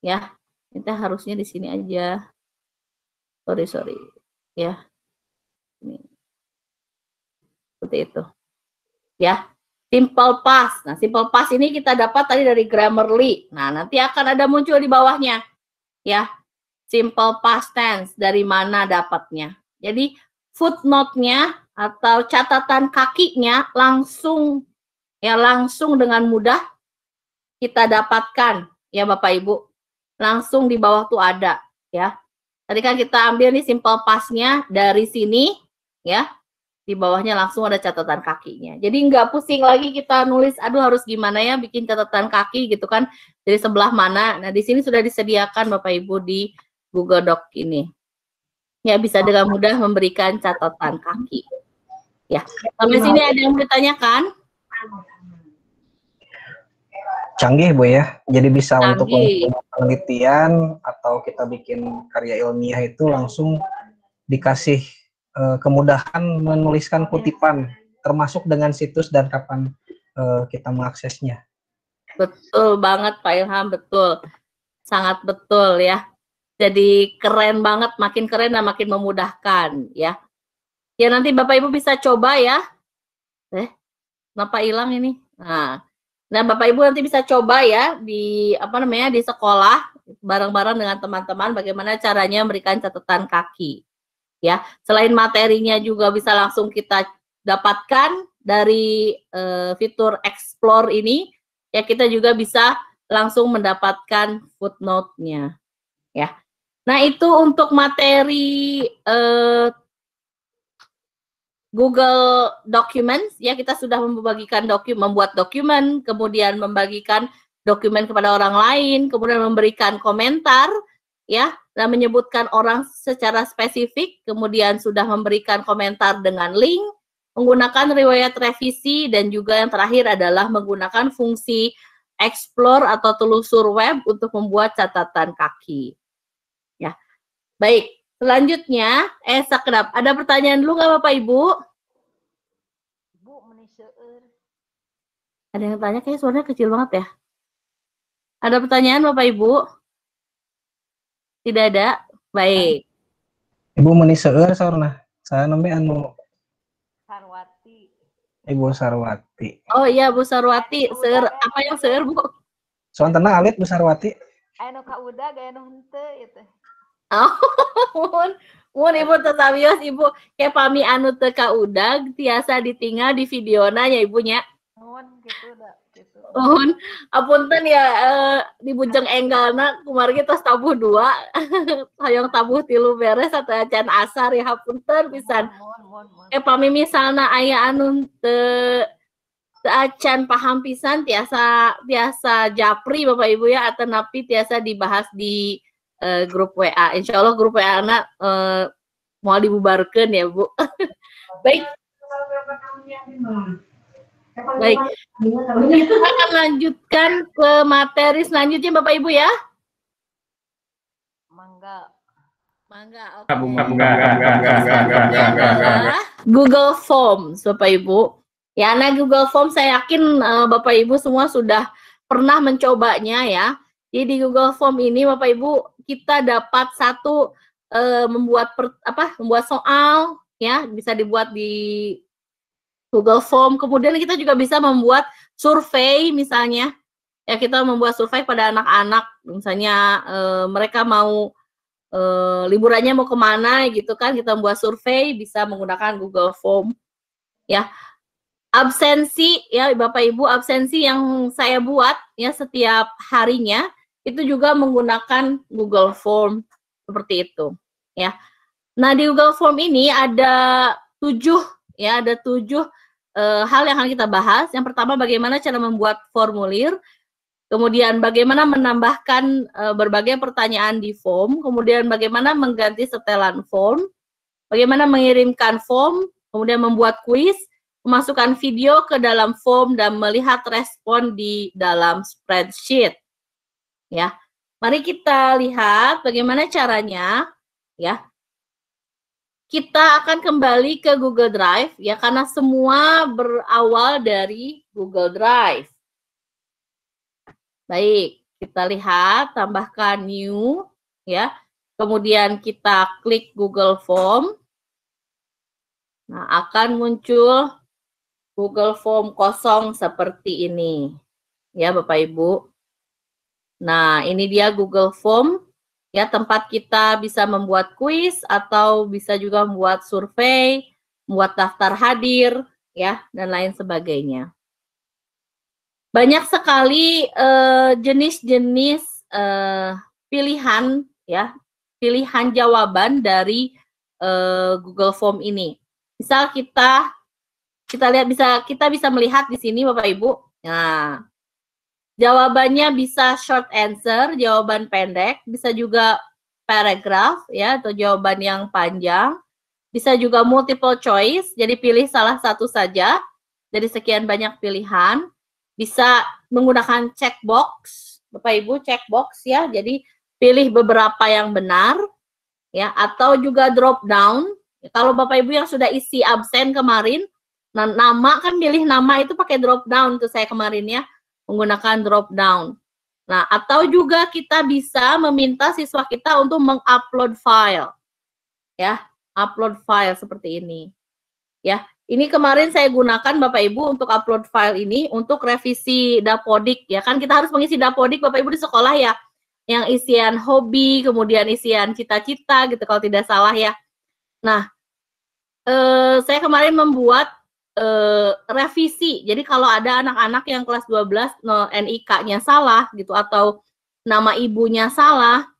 A: ya. Kita harusnya di sini aja. Sorry, ya. Ini. Seperti itu, ya. Simple past. Nah, simple past ini kita dapat tadi dari Grammarly. Nah, nanti akan ada muncul di bawahnya, ya. Simple past tense, dari mana dapatnya. Jadi, footnote-nya atau catatan kakinya langsung, ya, langsung dengan mudah kita dapatkan, ya Bapak Ibu. Langsung di bawah tuh ada, ya. Tadi kan kita ambil nih simple past-nya dari sini, ya. Di bawahnya langsung ada catatan kakinya. Jadi nggak pusing lagi kita nulis, aduh harus gimana ya bikin catatan kaki gitu kan, dari sebelah mana. Nah, di sini sudah disediakan Bapak Ibu di Google Doc ini. Ya, bisa dengan mudah memberikan catatan kaki. Ya, sampai sini ada yang mau ditanyakan?
G: Canggih Bu ya, jadi bisa untuk
A: Canggih.
G: penelitian atau kita bikin karya ilmiah itu langsung dikasih kemudahan menuliskan kutipan, termasuk dengan situs dan kapan kita mengaksesnya.
A: Betul banget Pak Ilham, betul. Sangat betul ya. Jadi keren banget, makin keren dan makin memudahkan ya. Ya nanti Bapak Ibu bisa coba ya. Kenapa hilang ini? Nah Bapak Ibu nanti bisa coba ya di di sekolah bareng-bareng dengan teman-teman bagaimana caranya memberikan catatan kaki. Ya, selain materinya juga bisa langsung kita dapatkan dari fitur Explore ini, ya kita juga bisa langsung mendapatkan footnote-nya. Ya. Nah, itu untuk materi Google Documents, ya kita sudah membuat dokumen, kemudian membagikan dokumen kepada orang lain, kemudian memberikan komentar, ya, dan menyebutkan orang secara spesifik, kemudian sudah memberikan komentar dengan link, menggunakan riwayat revisi, dan juga yang terakhir adalah menggunakan fungsi Explore atau telusur web untuk membuat catatan kaki. Ya, baik. Selanjutnya, sekedap. Ada pertanyaan dulu nggak Bapak Ibu?
F: Bu, meniseur.
A: Ada yang tanya, kayaknya suaranya kecil banget ya. Ada pertanyaan Bapak Ibu? Tidak ada? Baik.
G: Ibu meni seueur saurna. Saya nembe anu
F: Sarwati.
G: Ibu Sarwati.
A: Oh iya Bu Sarwati, seueur apa yang seueur Bu?
G: Soantena alit Bu Sarwati.
F: Anu ka udah gaya nu henteu itu.
A: Oh, mun Ibu tetawios Ibu kayak pami anu teu ka udag tiasa ditinggal di videona nya Ibunya.
F: Nuhun gitu da gitu.
A: Nuhun, apunten ya di bujeng enggalna kumargi tos tabuh 2. Hayang tabuh 3 beres atau acan asar ya hapunten pisan. Pami misalna aya anu teu acan paham pisan tiasa japri Bapak Ibu ya atau napi tiasa dibahas di grup WA. Insya Allah grup WA anak mau dibubarkan ya Bu. Baik. Baik. Kita akan lanjutkan ke materi selanjutnya Bapak Ibu ya.
F: Mangga.
A: Mangga. Google Forms Bapak Ibu. Ya, nah Google Forms saya yakin Bapak Ibu semua sudah pernah mencobanya ya. Jadi di Google Form ini Bapak Ibu kita dapat membuat soal ya, bisa dibuat di Google Form. Kemudian kita juga bisa membuat survei misalnya. Ya kita membuat survei pada anak-anak misalnya mereka mau liburannya mau kemana gitu kan, kita membuat survei bisa menggunakan Google Form. Ya. Absensi ya Bapak Ibu, absensi yang saya buat ya setiap harinya itu juga menggunakan Google Form seperti itu ya. Nah di Google Form ini ada 7 hal yang akan kita bahas. Yang pertama bagaimana cara membuat formulir, kemudian bagaimana menambahkan berbagai pertanyaan di form, kemudian bagaimana mengganti setelan form, bagaimana mengirimkan form, kemudian membuat kuis, memasukkan video ke dalam form dan melihat respon di dalam spreadsheet. Ya, mari kita lihat bagaimana caranya. Ya, kita akan kembali ke Google Drive ya, karena semua berawal dari Google Drive. Baik, kita lihat, tambahkan new ya. Kemudian kita klik Google Form. Nah, akan muncul Google Form kosong seperti ini. Ya, Bapak Ibu. Nah, ini dia Google Form. Ya, tempat kita bisa membuat kuis atau bisa juga membuat survei, membuat daftar hadir, ya, dan lain sebagainya. Banyak sekali jenis-jenis pilihan, ya, pilihan jawaban dari Google Form ini. Misal kita lihat, kita bisa melihat di sini Bapak Ibu. Nah, jawabannya bisa short answer, jawaban pendek, bisa juga paragraph ya, atau jawaban yang panjang. Bisa juga multiple choice, jadi pilih salah satu saja dari sekian banyak pilihan. Bisa menggunakan checkbox, Bapak Ibu, checkbox ya. Jadi pilih beberapa yang benar ya, atau juga drop down. Kalau Bapak Ibu yang sudah isi absen kemarin, nah, nama kan pilih nama itu pakai drop down tuh saya kemarin ya, menggunakan drop down. Nah, atau juga kita bisa meminta siswa kita untuk mengupload file. Ya, upload file seperti ini. Ya, ini kemarin saya gunakan Bapak Ibu untuk upload file ini untuk revisi Dapodik ya. Kan kita harus mengisi Dapodik Bapak Ibu di sekolah ya. Yang isian hobi, kemudian isian cita-cita gitu kalau tidak salah ya. Nah, saya kemarin membuat revisi. Jadi kalau ada anak-anak yang kelas 12 NIK-nya salah gitu atau nama ibunya salah.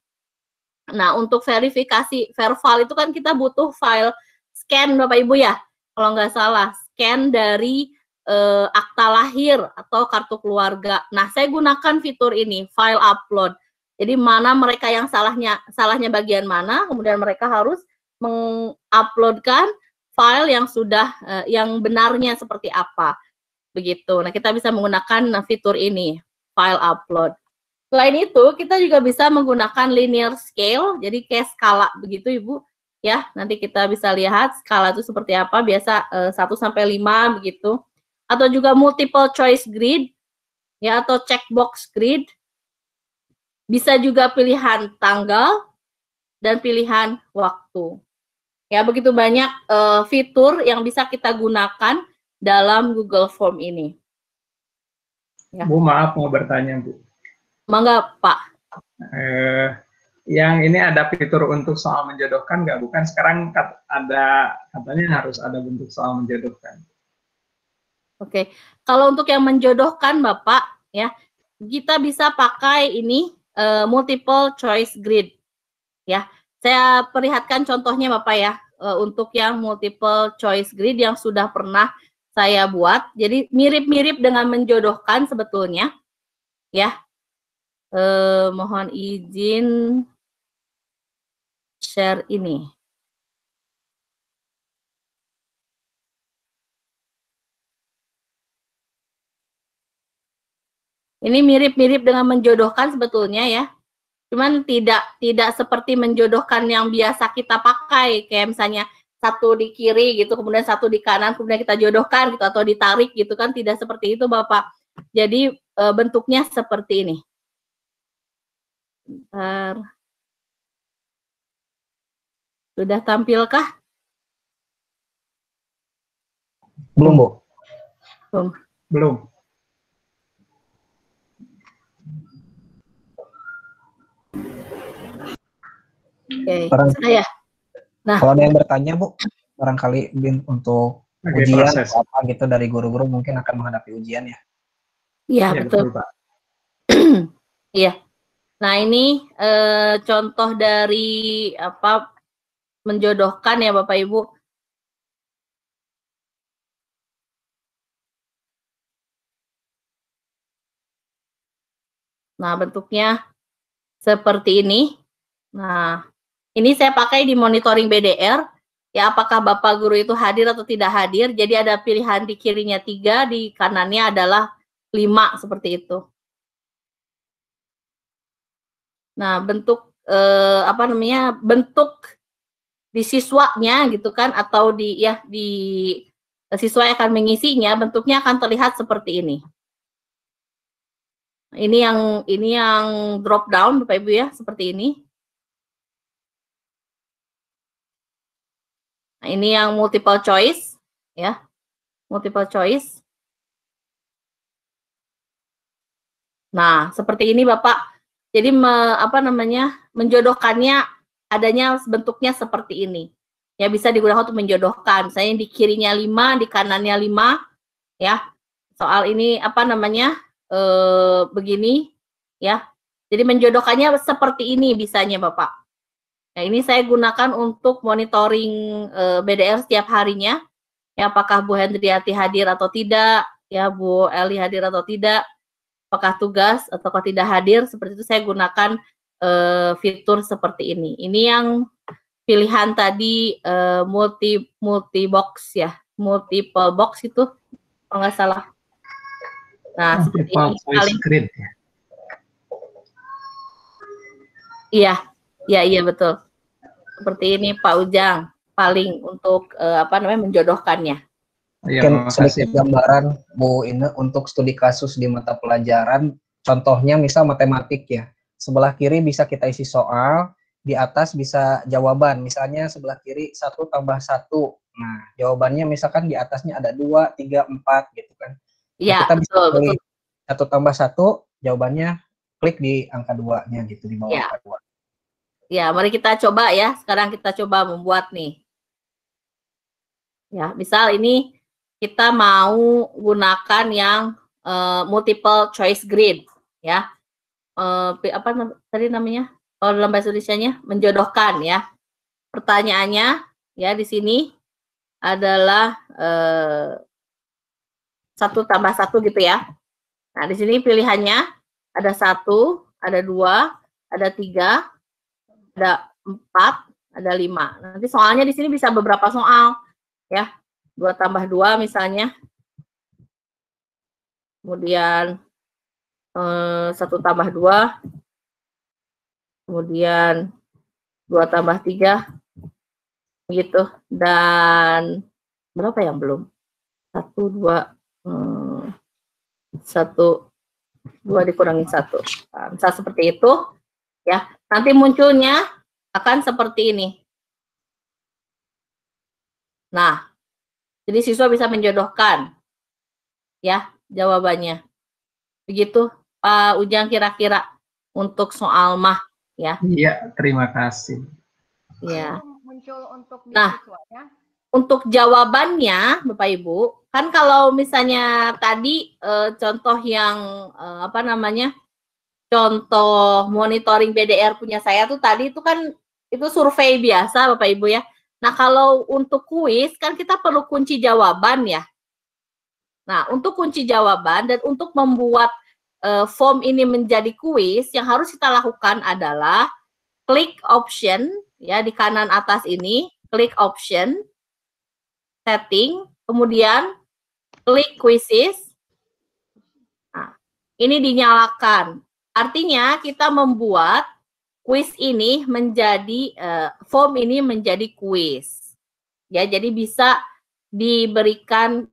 A: Nah, untuk verifikasi verbal itu kan kita butuh file scan Bapak Ibu ya. Kalau nggak salah, scan dari akta lahir atau kartu keluarga. Nah, saya gunakan fitur ini, file upload. Jadi mana mereka yang salahnya bagian mana, kemudian mereka harus menguploadkan file yang sudah yang benarnya seperti apa. Begitu. Nah, kita bisa menggunakan fitur ini, file upload. Selain itu, kita juga bisa menggunakan linear scale, jadi kayak skala begitu Ibu. Ya, nanti kita bisa lihat skala itu seperti apa, biasa 1 sampai 5 begitu. Atau juga multiple choice grid, ya, atau checkbox grid. Bisa juga pilihan tanggal dan pilihan waktu. Ya, begitu banyak fitur yang bisa kita gunakan dalam Google Form ini. Ya.
D: Bu, maaf mau bertanya, Bu.
A: Mangga, Pak.
D: Yang ini ada fitur untuk soal menjodohkan nggak? Bukan sekarang ada katanya harus ada bentuk soal menjodohkan.
A: Oke, kalau untuk yang menjodohkan Bapak, ya kita bisa pakai ini multiple choice grid. Ya, saya perlihatkan contohnya Bapak ya, untuk yang multiple choice grid yang sudah pernah saya buat. Jadi mirip-mirip dengan menjodohkan sebetulnya. Ya, mohon izin share ini. Ini mirip-mirip dengan menjodohkan sebetulnya ya. Cuman tidak seperti menjodohkan yang biasa kita pakai, kayak misalnya satu di kiri gitu, kemudian satu di kanan, kemudian kita jodohkan gitu atau ditarik gitu kan, tidak seperti itu Bapak. Jadi bentuknya seperti ini. Bentar. Sudah tampilkah?
G: Belum, Bu.
A: Belum.
D: Belum.
A: Oke,
G: Barangkali-
A: saya. Nah,
G: Kalau ada yang bertanya, Bu, barangkali untuk
D: Oke,
G: ujian
D: proses.
G: atau apa gitu dari guru-guru mungkin akan menghadapi ujian ya.
A: iya
D: Ya,
A: betul.
D: Pak.
A: Iya. Nah, ini contoh dari apa menjodohkan ya Bapak Ibu. Nah, bentuknya seperti ini. Nah, ini saya pakai di monitoring BDR Ya, apakah Bapak Guru itu hadir atau tidak hadir. Jadi ada pilihan di kirinya 3, di kanannya adalah 5, seperti itu. Nah, bentuk bentuk di siswanya gitu kan, atau di siswa yang akan mengisinya, bentuknya akan terlihat seperti ini. Ini yang drop down Bapak Ibu ya, seperti ini. Nah, ini yang multiple choice ya. Multiple choice. Nah, seperti ini Bapak. Jadi menjodohkannya adanya bentuknya seperti ini. Ya, bisa digunakan untuk menjodohkan. Saya di kirinya 5, di kanannya 5 ya. Soal ini begini ya. Jadi menjodohkannya seperti ini bisanya Bapak. Nah, ini saya gunakan untuk monitoring BDR setiap harinya. Ya, apakah Bu Hendriati hadir atau tidak, ya Bu Eli hadir atau tidak, apakah tugas atau tidak hadir, seperti itu saya gunakan fitur seperti ini. Ini yang pilihan tadi multi box ya, multiple box itu kalau nggak salah. Nah, seperti ini. Iya betul. Seperti ini Pak Ujang, paling untuk menjodohkannya.
G: Mungkin sedikit gambaran Bu Ine untuk studi kasus di mata pelajaran, contohnya misal matematik ya, sebelah kiri bisa kita isi soal, di atas bisa jawaban, misalnya sebelah kiri 1 tambah 1, nah jawabannya misalkan di atasnya ada 2, 3, 4 gitu kan.
A: Iya,
G: kita bisa
A: betul.
G: pilih 1 tambah 1, jawabannya klik di angka 2-nya gitu, di bawah angka 2.
A: Ya, mari kita coba ya. Sekarang kita coba membuat nih. Ya, misal ini kita mau gunakan yang multiple choice grid ya. Tadi namanya? Kalau dalam bahasa Indonesianya menjodohkan ya. Pertanyaannya ya di sini adalah 1 tambah 1 gitu ya. Nah, di sini pilihannya ada 1, ada 2, ada 3, ada 4, ada 5. Nanti soalnya di sini bisa beberapa soal ya. 2 tambah 2 misalnya. Kemudian 1 tambah 2. Kemudian 2 tambah 3. Gitu. Dan berapa yang belum? 1, 2, 2 dikurangi 1. Nah, misal seperti itu ya. Nanti munculnya akan seperti ini. Nah, jadi siswa bisa menjodohkan ya jawabannya. Begitu Pak Ujang kira-kira untuk soal mah ya.
D: Iya, terima kasih.
A: Ya.
F: Muncul untuk
A: Nah,
F: siswanya.
A: Untuk jawabannya Bapak Ibu, kan kalau misalnya tadi contoh yang contoh monitoring BDR punya saya tuh tadi itu kan itu survei biasa Bapak Ibu ya. Nah, kalau untuk kuis kan kita perlu kunci jawaban ya. Nah, untuk kunci jawaban dan untuk membuat form ini menjadi kuis, yang harus kita lakukan adalah klik option ya di kanan atas ini, klik option, setting, kemudian klik quizzes. Nah, ini dinyalakan. Artinya kita membuat quiz ini menjadi form ini menjadi quiz. Ya, jadi bisa diberikan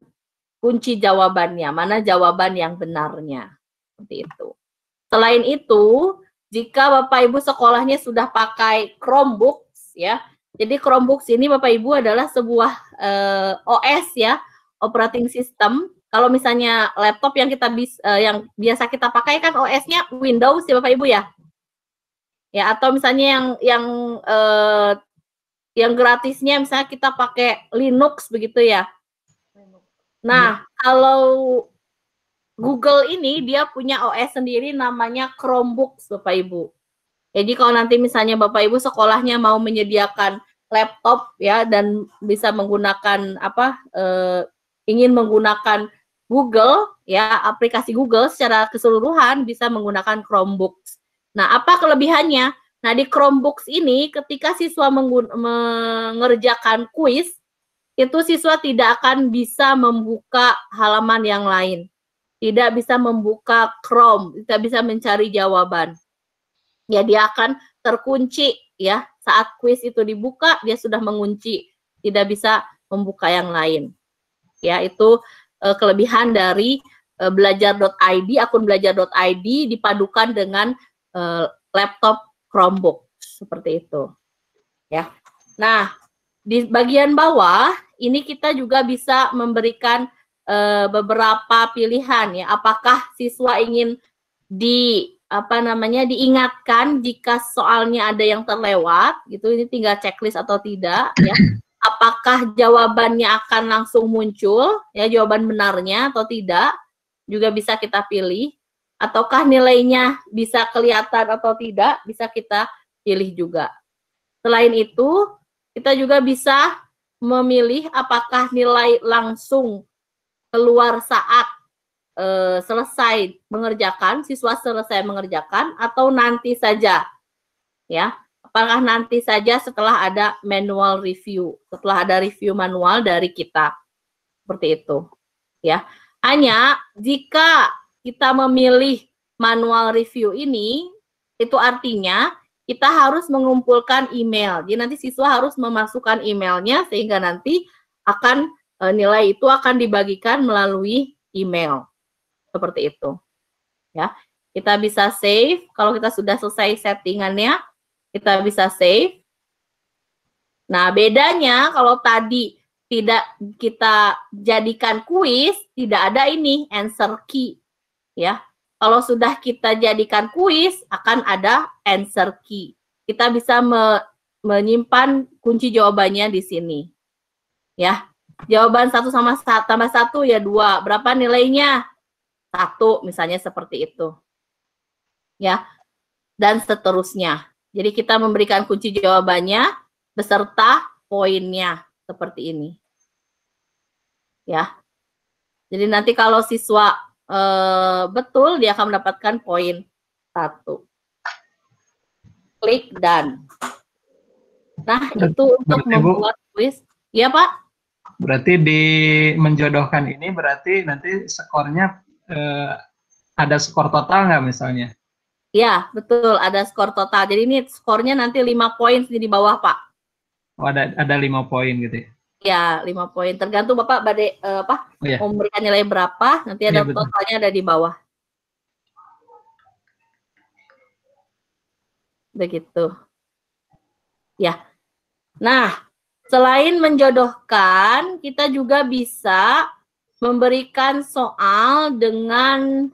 A: kunci jawabannya, mana jawaban yang benarnya. Seperti itu. Selain itu, jika Bapak Ibu sekolahnya sudah pakai Chromebooks ya. Jadi Chromebooks ini Bapak Ibu adalah sebuah OS ya, operating system. Kalau misalnya laptop yang yang biasa kita pakai kan OS-nya Windows ya Bapak Ibu ya. Ya, atau misalnya yang gratisnya misalnya kita pakai Linux begitu ya. Nah, kalau Google ini dia punya OS sendiri namanya Chromebooks Bapak Ibu. Jadi kalau nanti misalnya Bapak Ibu sekolahnya mau menyediakan laptop ya dan bisa menggunakan ingin menggunakan Google ya, aplikasi Google secara keseluruhan bisa menggunakan Chromebooks. Nah, apa kelebihannya? Nah, di Chromebooks ini ketika siswa mengerjakan kuis, itu siswa tidak akan bisa membuka halaman yang lain. Tidak bisa membuka Chrome, tidak bisa mencari jawaban. Ya, dia akan terkunci ya. Saat kuis itu dibuka, dia sudah mengunci, tidak bisa membuka yang lain. Ya, itu kelebihan dari belajar.id, akun belajar.id dipadukan dengan laptop Chromebook seperti itu. Ya. Nah, di bagian bawah ini kita juga bisa memberikan beberapa pilihan ya. Apakah siswa ingin diingatkan jika soalnya ada yang terlewat gitu, ini tinggal checklist atau tidak ya. Apakah jawabannya akan langsung muncul ya, jawaban benarnya atau tidak juga bisa kita pilih. Ataukah nilainya bisa kelihatan atau tidak, bisa kita pilih juga. Selain itu, kita juga bisa memilih apakah nilai langsung keluar saat selesai mengerjakan, siswa selesai mengerjakan, atau nanti saja. Ya, apakah nanti saja setelah ada manual review, setelah ada review manual dari kita. Seperti itu. Ya, hanya jika kita memilih manual review ini, itu artinya kita harus mengumpulkan email. Jadi nanti siswa harus memasukkan emailnya sehingga nanti akan nilai itu akan dibagikan melalui email. Seperti itu. Ya. Kita bisa save kalau kita sudah selesai settingannya, kita bisa save. Nah, bedanya kalau tadi tidak kita jadikan kuis, tidak ada ini answer key. Ya, kalau sudah kita jadikan kuis akan ada answer key. Kita bisa menyimpan kunci jawabannya di sini. Ya, jawaban 1 tambah 1 ya 2. Berapa nilainya? 1 misalnya seperti itu. Ya, dan seterusnya. Jadi kita memberikan kunci jawabannya beserta poinnya seperti ini. Ya. Jadi nanti kalau siswa betul, dia akan mendapatkan poin 1. Klik done. Nah, itu untuk membuat kuis. Iya, Pak?
D: Berarti di menjodohkan ini berarti nanti skornya ada skor total nggak misalnya?
A: Ya, betul. Ada skor total. Jadi ini skornya nanti 5 poin di bawah, Pak.
D: Oh, ada 5 poin gitu ya?
A: Ya, 5 poin. Tergantung Bapak mau memberikan nilai berapa, nanti ada totalnya ada di bawah. Begitu. Ya. Nah, selain menjodohkan, kita juga bisa memberikan soal dengan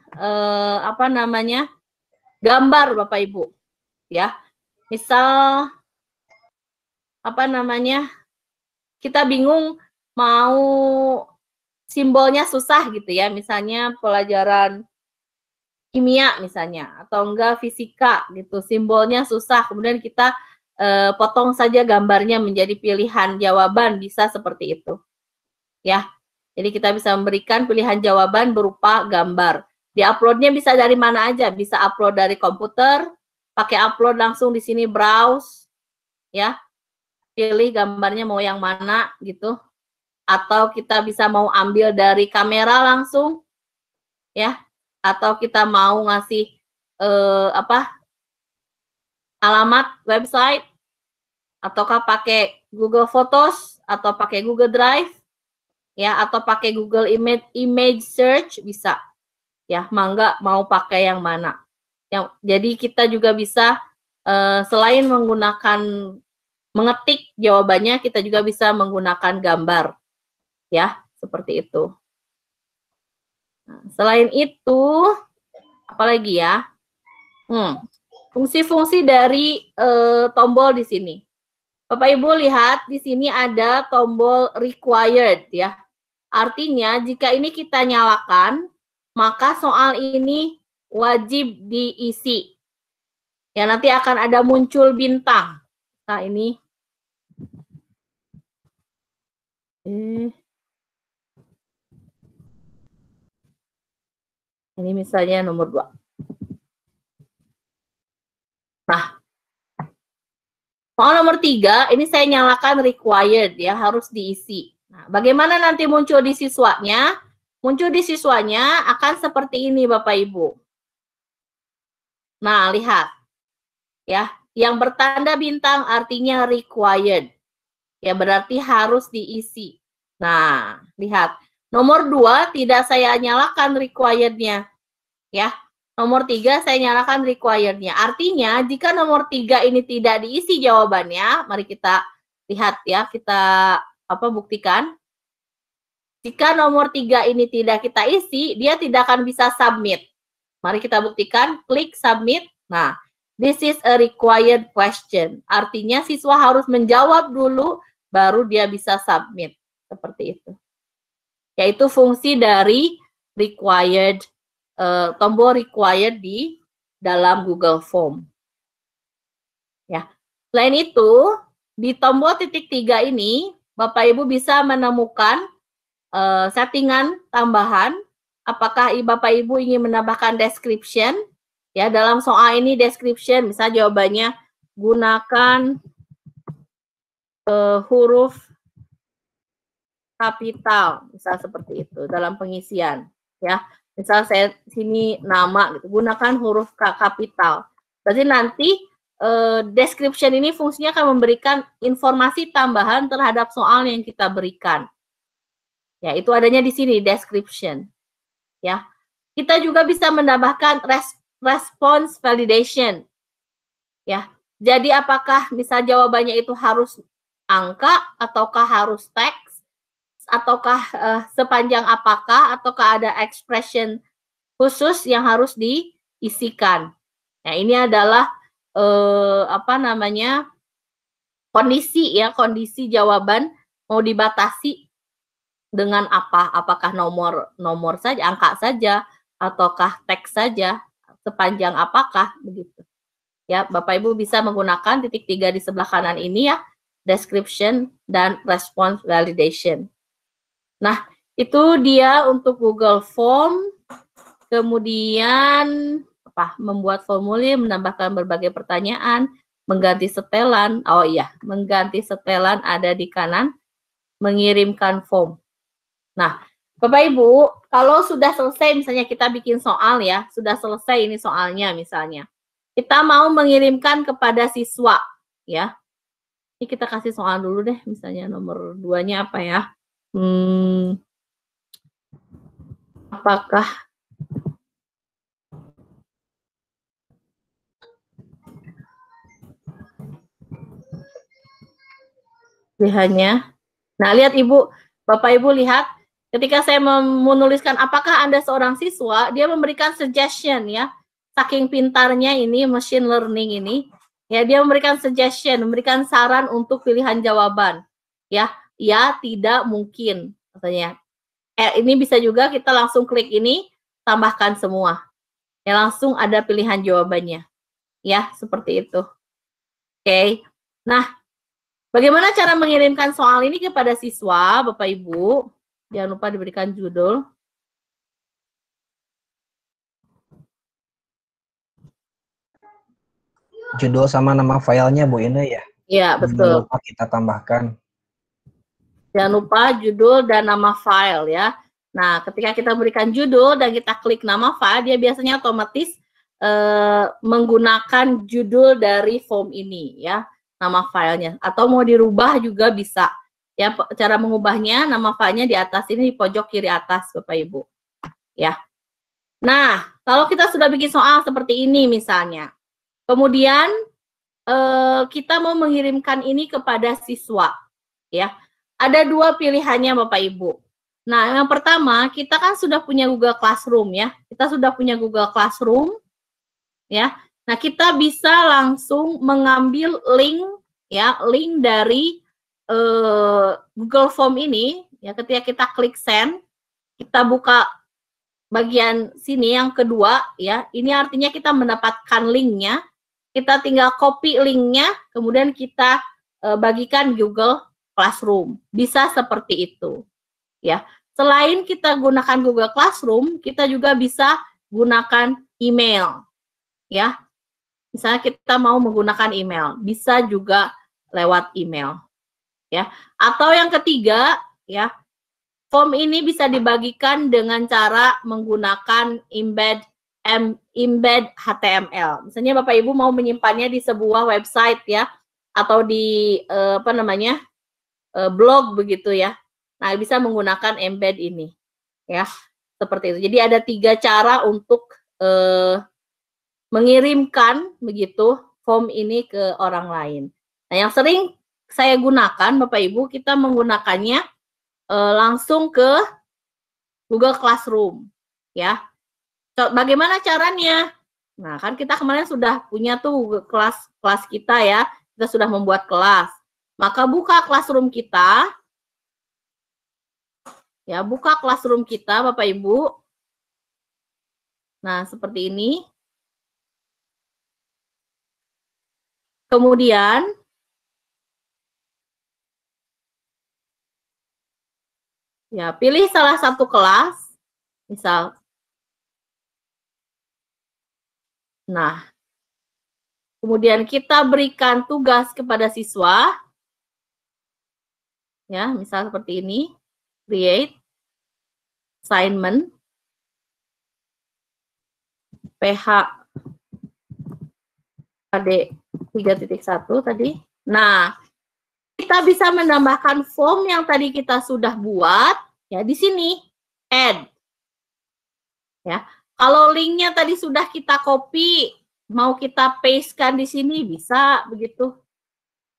A: gambar Bapak Ibu. Ya. Misal kita bingung mau simbolnya susah gitu ya, misalnya pelajaran kimia misalnya, atau enggak fisika gitu, simbolnya susah, kemudian kita potong saja gambarnya menjadi pilihan jawaban, bisa seperti itu. Ya, jadi kita bisa memberikan pilihan jawaban berupa gambar. Di-uploadnya bisa dari mana aja, bisa upload dari komputer, pakai upload langsung di sini browse, ya. Pilih gambarnya mau yang mana gitu, atau kita bisa mau ambil dari kamera langsung ya, atau kita mau ngasih alamat website, ataukah pakai Google Photos atau pakai Google Drive ya, atau pakai Google Image Search bisa ya, mangga mau pakai yang mana. Jadi kita juga bisa selain menggunakan mengetik jawabannya, kita juga bisa menggunakan gambar. Ya, seperti itu. Nah, selain itu, apalagi ya? Fungsi-fungsi dari tombol di sini. Bapak Ibu lihat di sini ada tombol required ya. Artinya jika ini kita nyalakan, maka soal ini wajib diisi. Ya, nanti akan ada muncul bintang. Nah, ini misalnya nomor 2. Nah, Soal nomor 3, ini saya nyalakan required ya, harus diisi. Nah, bagaimana nanti muncul di siswanya? Muncul di siswanya akan seperti ini Bapak Ibu. Nah, lihat. Ya, yang bertanda bintang artinya required. Ya, berarti harus diisi. Nah, lihat. Nomor 2 tidak saya nyalakan required-nya. Ya. Nomor 3 saya nyalakan required-nya. Artinya, jika nomor 3 ini tidak diisi jawabannya, mari kita lihat ya, kita buktikan. Jika nomor 3 ini tidak kita isi, dia tidak akan bisa submit. Mari kita buktikan, klik submit. Nah, this is a required question. Artinya siswa harus menjawab dulu, baru dia bisa submit. Seperti itu. Yaitu fungsi dari required, tombol required di dalam Google Form. Ya. Selain itu, di tombol titik 3 ini, Bapak Ibu bisa menemukan settingan tambahan. Apakah Bapak Ibu ingin menambahkan description? Ya, dalam soal ini description, misalnya jawabannya gunakan huruf kapital, misal seperti itu dalam pengisian. Ya, misal saya sini nama, gitu, gunakan huruf kapital. Berarti nanti description ini fungsinya akan memberikan informasi tambahan terhadap soal yang kita berikan. Ya, itu adanya di sini description. Ya, kita juga bisa menambahkan response validation. Ya, jadi apakah misal jawabannya itu harus angka ataukah harus teks? Ataukah sepanjang apakah, ataukah ada expression khusus yang harus diisikan. Nah, ini adalah kondisi ya, kondisi jawaban mau dibatasi dengan apa? Apakah nomor saja, angka saja, ataukah teks saja, sepanjang apakah begitu. Ya, Bapak Ibu bisa menggunakan titik 3 di sebelah kanan ini ya, description dan response validation. Nah, itu dia untuk Google Form. Kemudian membuat formulir, menambahkan berbagai pertanyaan, mengganti setelan. Oh iya, mengganti setelan ada di kanan, mengirimkan form. Nah, Bapak Ibu, kalau sudah selesai misalnya kita bikin soal ya, sudah selesai ini soalnya misalnya. Kita mau mengirimkan kepada siswa ya. Ini kita kasih soal dulu deh, misalnya nomor 2-nya apa ya? Apakah pilihannya? Nah, lihat Ibu, Bapak Ibu lihat, ketika saya menuliskan apakah Anda seorang siswa, dia memberikan suggestion ya. Saking pintarnya ini machine learning ini, ya dia memberikan suggestion, memberikan saran untuk pilihan jawaban. Ya, tidak mungkin katanya. Ini bisa juga kita langsung klik ini, tambahkan semua. Ya, langsung ada pilihan jawabannya. Ya, seperti itu. Oke. Nah, bagaimana cara mengirimkan soal ini kepada siswa, Bapak Ibu? Jangan lupa diberikan judul.
G: Judul sama nama filenya Bu Ine ya?
A: Iya, betul.
G: Jangan lupa kita tambahkan.
A: Jangan lupa judul dan nama file ya. Nah, ketika kita berikan judul dan kita klik nama file, dia biasanya otomatis menggunakan judul dari form ini ya, nama filenya. Atau mau dirubah juga bisa. Ya, cara mengubahnya, nama filenya di atas ini, di pojok kiri atas, Bapak Ibu. Ya. Nah, kalau kita sudah bikin soal seperti ini misalnya, kemudian kita mau mengirimkan ini kepada siswa, ya. Ada 2 pilihannya Bapak Ibu. Nah, yang pertama, kita kan sudah punya Google Classroom ya. Kita sudah punya Google Classroom ya. Nah, kita bisa langsung mengambil link ya, link dari Google Form ini ya. Ketika kita klik send, kita buka bagian sini yang kedua ya. Ini artinya kita mendapatkan linknya. Kita tinggal copy linknya, kemudian kita bagikan Google Classroom. Bisa seperti itu. Ya. Selain kita gunakan Google Classroom, kita juga bisa gunakan email. Ya. Misalnya kita mau menggunakan email, bisa juga lewat email. Ya. Atau yang ketiga, ya, form ini bisa dibagikan dengan cara menggunakan embed HTML. Misalnya Bapak Ibu mau menyimpannya di sebuah website ya, atau di blog begitu ya. Nah, bisa menggunakan embed ini ya, seperti itu. Jadi ada 3 cara untuk mengirimkan begitu form ini ke orang lain. Nah, yang sering saya gunakan Bapak Ibu, kita menggunakannya langsung ke Google Classroom ya. Bagaimana caranya? Nah, kan kita kemarin sudah punya tuh kelas kita ya. Kita sudah membuat kelas. Maka buka Classroom kita. Ya, buka Classroom kita Bapak Ibu. Nah, seperti ini. Kemudian ya, pilih salah satu kelas, misal. Nah, kemudian kita berikan tugas kepada siswa, ya, misal seperti ini, create assignment, PHAD 3.1 tadi. Nah, kita bisa menambahkan form yang tadi kita sudah buat ya di sini, add. Ya. Kalau linknya tadi sudah kita copy, mau kita pastekan di sini bisa begitu.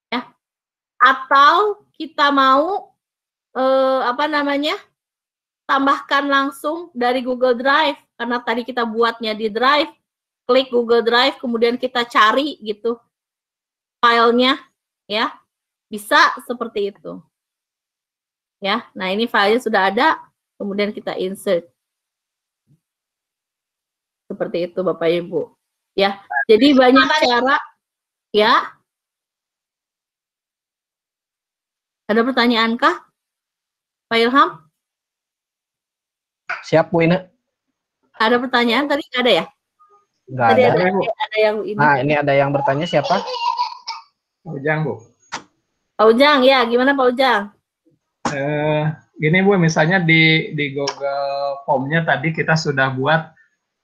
A: Ya. Atau kita mau tambahkan langsung dari Google Drive karena tadi kita buatnya di Drive. Klik Google Drive kemudian kita cari gitu filenya ya. Bisa seperti itu. Ya, nah ini filenya sudah ada, kemudian kita insert. Seperti itu Bapak Ibu. Ya, jadi banyak cara. Ya. Ada pertanyaan kah? Pak Ilham?
G: Siap Bu Ina.
A: Ada pertanyaan tadi ada ya?
G: Enggak
A: Tadi
G: ada.
A: ada yang ini.
G: Nah, ini ada yang bertanya siapa?
D: Ujang, Bu.
A: Pak Ujang, ya gimana Pak Ujang?
D: Gini Bu, misalnya di Google Form-nya tadi kita sudah buat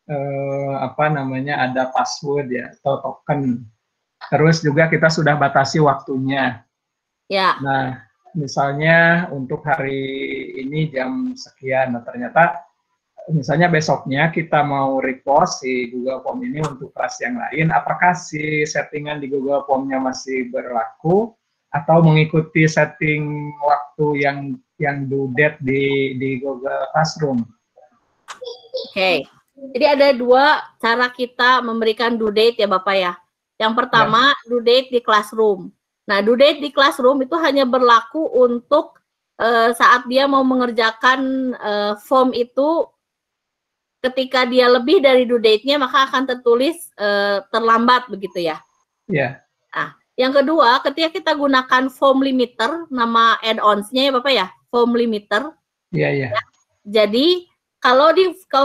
D: ada password ya atau token. Terus juga kita sudah batasi waktunya.
A: Ya.
D: Nah, misalnya untuk hari ini jam sekian, nah ternyata misalnya besoknya kita mau repost si Google Form ini untuk kelas yang lain, apakah si settingan di Google Form-nya masih berlaku atau mengikuti setting waktu yang due date di Google Classroom?
A: Oke. Jadi ada 2 cara kita memberikan due date ya Bapak ya. Yang pertama, due date di Classroom. Nah, due date di Classroom itu hanya berlaku untuk saat dia mau mengerjakan form itu. Ketika dia lebih dari due date-nya, maka akan tertulis terlambat begitu ya.
D: Iya.
A: Nah, yang kedua, ketika kita gunakan form limiter, nama add-ons-nya ya Bapak ya, form limiter.
D: Iya, iya.
A: Ya. Jadi kalau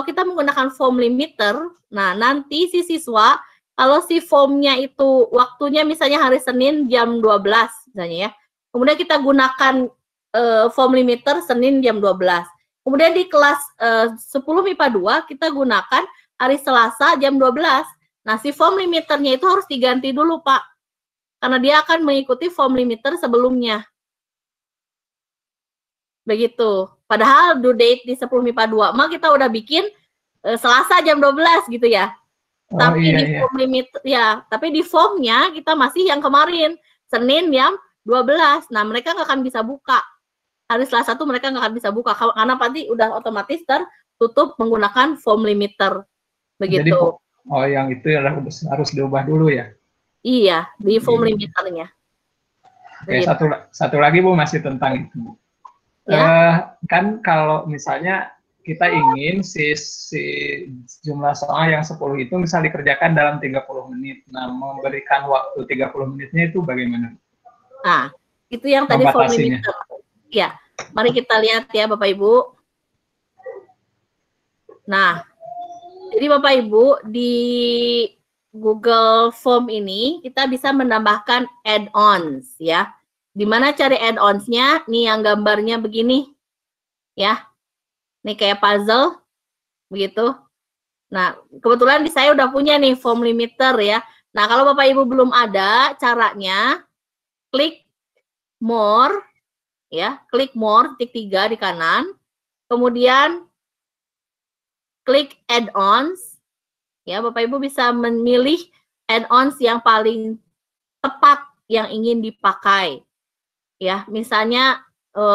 A: kita menggunakan form limiter, nah nanti si siswa kalau si formnya itu waktunya misalnya hari Senin jam 12 misalnya ya. Kemudian kita gunakan form limiter Senin jam 12. Kemudian di kelas 10 MIPA 2 kita gunakan hari Selasa jam 12. Nah, si form limiternya itu harus diganti dulu, Pak. Karena dia akan mengikuti form limiter sebelumnya. Begitu. Padahal due date di 10 MIPA 2 mah kita udah bikin Selasa jam 12 gitu ya.
D: Oh,
A: tapi
D: iya,
A: di form limiter ya, tapi di formnya kita masih yang kemarin Senin jam 12. Nah, mereka nggak akan bisa buka. Hari Selasa tuh mereka nggak akan bisa buka karena nanti udah otomatis tertutup menggunakan form limiter. Begitu.
D: Jadi, yang itu harus diubah dulu ya?
A: Iya, di form limiternya.
D: Oke, satu lagi Bu, masih tentang itu. Ya. Kan kalau misalnya kita ingin si jumlah soal yang 10 itu misal dikerjakan dalam 30 menit. Nah, memberikan waktu 30 menitnya itu bagaimana?
A: Nah, itu yang tadi form limiter. Ya, mari kita lihat ya Bapak Ibu. Nah, jadi Bapak Ibu di Google Form ini kita bisa menambahkan add-ons ya. Dimana cari add-onsnya? Nih yang gambarnya begini ya. Nih kayak puzzle begitu. Nah, kebetulan di saya udah punya nih form limiter ya. Nah, kalau Bapak Ibu belum ada, caranya klik more ya, klik more titik 3 di kanan. Kemudian klik add-ons. Ya, Bapak Ibu bisa memilih add-ons yang paling tepat yang ingin dipakai. Ya, misalnya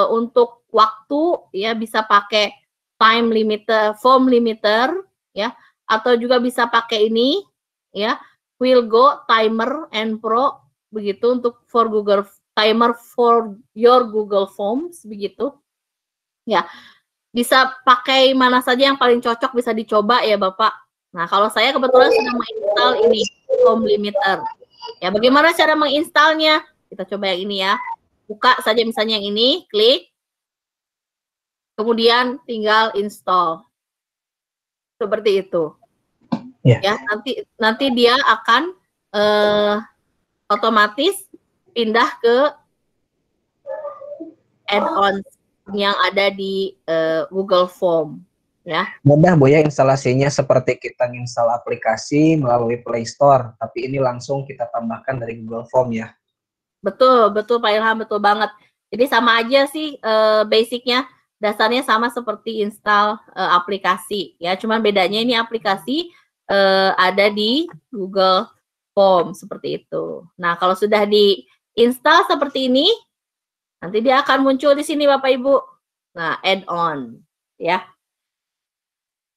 A: untuk waktu ya bisa pakai time limiter, form limiter ya, atau juga bisa pakai ini ya, will go timer and pro begitu untuk for Google timer for your Google Forms begitu. Ya. Bisa pakai mana saja yang paling cocok bisa dicoba ya Bapak. Nah, kalau saya kebetulan sudah menginstal ini, form limiter. Ya, bagaimana cara menginstalnya? Kita coba yang ini ya. Buka saja misalnya yang ini, klik. Kemudian tinggal install. Seperti itu. Ya, nanti dia akan otomatis pindah ke add-ons yang ada di Google Form. Ya.
G: Mudah Bu ya instalasinya, seperti kita install aplikasi melalui Play Store, tapi ini langsung kita tambahkan dari Google Form ya.
A: Betul, betul Pak Ilham, betul banget. Jadi sama aja sih basicnya, dasarnya sama seperti install aplikasi ya. Cuman bedanya ini aplikasi ada di Google Form seperti itu. Nah, kalau sudah diinstal seperti ini, nanti dia akan muncul di sini Bapak Ibu. Nah, add-on ya.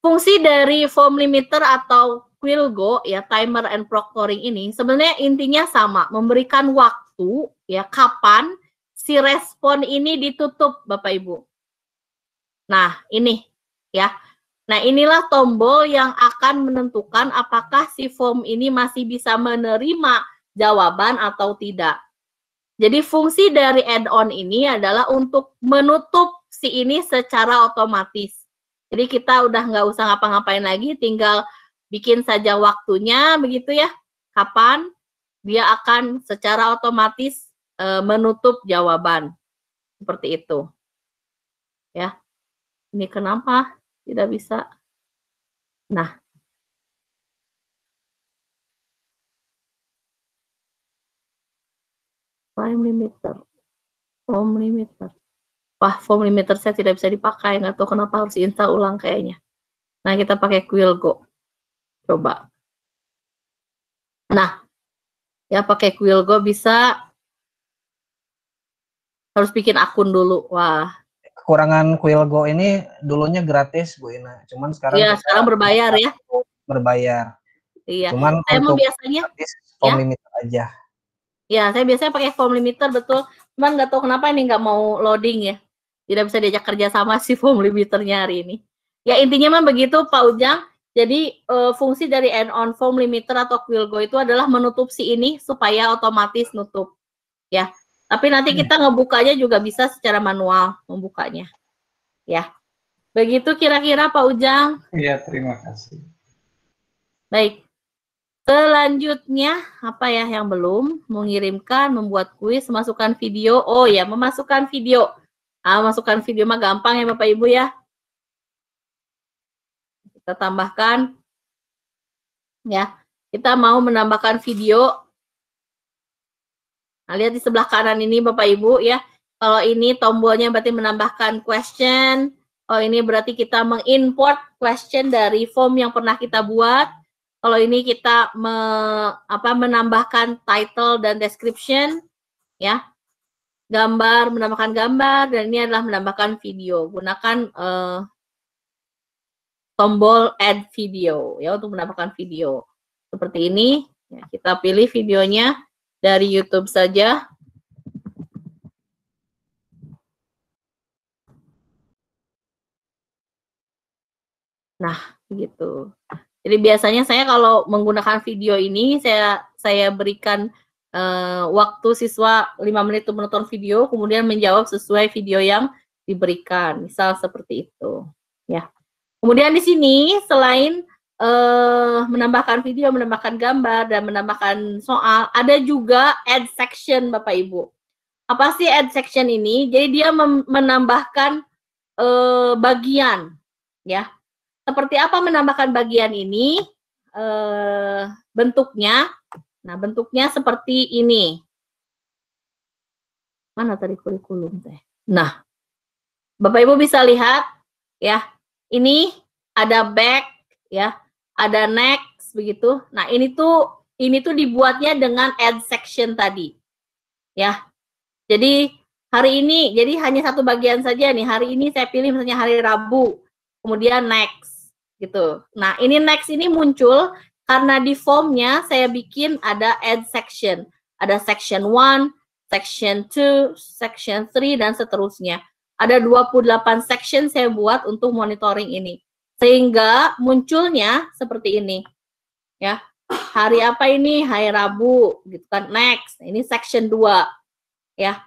A: Fungsi dari form limiter atau Quillgo ya, timer and proctoring ini sebenarnya intinya sama, memberikan waktu ya kapan si respon ini ditutup Bapak Ibu. Nah, ini ya. Nah, inilah tombol yang akan menentukan apakah si form ini masih bisa menerima jawaban atau tidak. Jadi fungsi dari add-on ini adalah untuk menutup si ini secara otomatis. Jadi kita udah nggak usah ngapa-ngapain lagi, tinggal bikin saja waktunya begitu ya. Kapan dia akan secara otomatis menutup jawaban. Seperti itu. Ya. Ini kenapa tidak bisa? Nah. Time limiter. Form limiter. Wah, form limiter saya tidak bisa dipakai, nggak tahu kenapa harus install ulang kayaknya. Nah, kita pakai Quillgo. Coba. Nah, ya pakai Quillgo bisa. Harus bikin akun dulu. Wah.
G: Kekurangan Quillgo ini dulunya gratis Bu Ina, cuman sekarang
A: iya, sekarang berbayar ya.
G: Berbayar.
A: Iya.
G: Cuman
A: saya
G: untuk
A: biasanya
G: gratis, form
A: ya?
G: limiter aja.
A: Ya, saya biasanya pakai form limiter betul. Cuman nggak tahu kenapa ini nggak mau loading ya. Tidak bisa diajak kerja sama si form limiternya hari ini. Ya intinya mah begitu Pak Ujang. Jadi fungsi dari add-on form limiter atau Quillgo itu adalah menutup si ini supaya otomatis nutup. Ya. Tapi nanti kita ngebukanya juga bisa secara manual membukanya. Ya. Begitu kira-kira Pak Ujang.
D: Iya, terima kasih.
A: Baik. Selanjutnya, apa ya yang belum? Mengirimkan, membuat kuis, masukkan video. Oh ya, memasukkan video. Masukkan video mah gampang ya Bapak Ibu ya. Kita tambahkan. Ya, kita mau menambahkan video. Nah, lihat di sebelah kanan ini Bapak Ibu ya. Kalau ini tombolnya berarti menambahkan question. Oh ini berarti kita mengimport question dari form yang pernah kita buat. Kalau ini kita menambahkan title dan description, ya, gambar, menambahkan gambar, dan ini adalah menambahkan video. Gunakan tombol add video, ya, untuk menambahkan video. Seperti ini, ya, kita pilih videonya dari YouTube saja. Nah, gitu. Jadi biasanya saya kalau menggunakan video ini, saya berikan waktu siswa 5 menit untuk menonton video, kemudian menjawab sesuai video yang diberikan. Misal seperti itu. Ya. Kemudian di sini, selain menambahkan video, menambahkan gambar, dan menambahkan soal. Ada juga add section, Bapak Ibu. Apa sih add section ini? Jadi dia menambahkan bagian, ya. Seperti apa menambahkan bagian ini? Bentuknya, nah bentuknya seperti ini. Mana tadi kurikulum teh? Nah, Bapak Ibu bisa lihat, ya. Ini ada back, ya. Ada next, begitu. Nah, ini tuh dibuatnya dengan add section tadi, ya. Jadi hari ini, jadi hanya satu bagian saja nih. Hari ini saya pilih misalnya hari Rabu, kemudian next, gitu. Nah, ini next ini muncul karena di formnya saya bikin ada add section. Ada section 1, section 2, section 3, dan seterusnya. Ada 28 section saya buat untuk monitoring ini. Sehingga munculnya seperti ini. Ya. Hari apa ini? Hari Rabu, gitu kan. Next. Ini section 2. Ya.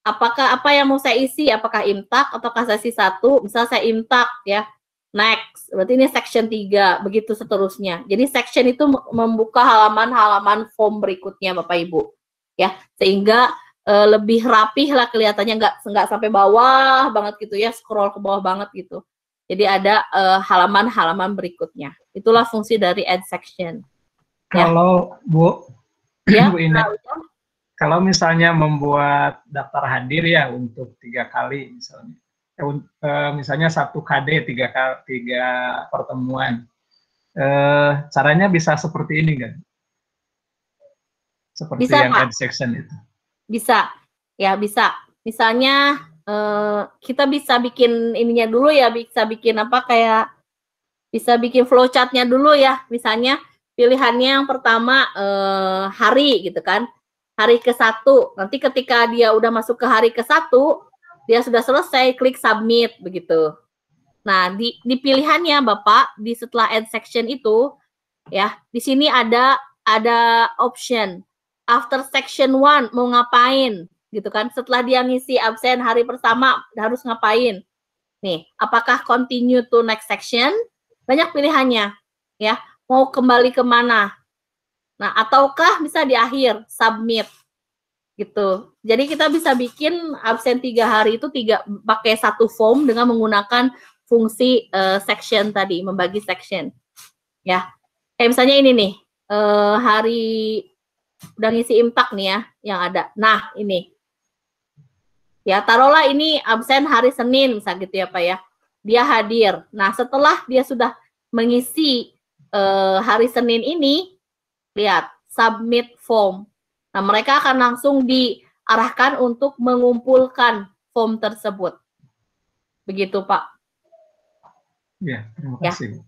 A: Apakah apa yang mau saya isi? Apakah imtak ataukah sesi 1? Misal saya imtak, ya. Next. Berarti ini section 3, begitu seterusnya. Jadi section itu membuka halaman-halaman form berikutnya, Bapak Ibu. Ya, sehingga lebih rapih lah kelihatannya, nggak sampai bawah banget gitu ya, scroll ke bawah banget gitu. Jadi ada halaman-halaman berikutnya. Itulah fungsi dari add section.
D: Kalau Bu,
A: ya,
D: Bu Ina, kalau misalnya membuat daftar hadir ya untuk 3 kali misalnya, misalnya 1 KD 3 pertemuan, caranya bisa seperti ini kan? Seperti
A: bisa,
D: yang
A: Pak.
D: add section itu.
A: Bisa, ya bisa. Misalnya kita bisa bikin ininya dulu ya, bisa bikin apa kayak, bisa bikin flowchartnya dulu ya. Misalnya pilihannya yang pertama hari gitu kan. Hari ke-1, nanti ketika dia udah masuk ke hari ke-1, dia sudah selesai, klik submit, begitu. Nah, di pilihannya Bapak, di setelah add section itu, ya, di sini ada option, after section 1, mau ngapain, gitu kan, setelah dia ngisi absen hari pertama, harus ngapain. Nih, apakah continue to next section, banyak pilihannya, ya, mau kembali kemana. Nah, ataukah bisa di akhir, submit, gitu. Jadi kita bisa bikin absen 3 hari itu pakai 1 form dengan menggunakan fungsi section tadi, membagi section. Ya, kayak misalnya ini nih, hari udah ngisi imtak nih ya, yang ada. Nah, ini. Ya, taruhlah ini absen hari Senin, misalnya gitu ya Pak ya. Dia hadir. Nah, setelah dia sudah mengisi hari Senin ini, lihat, submit form. Nah, mereka akan langsung diarahkan untuk mengumpulkan form tersebut. Begitu, Pak.
D: Ya, terima kasih.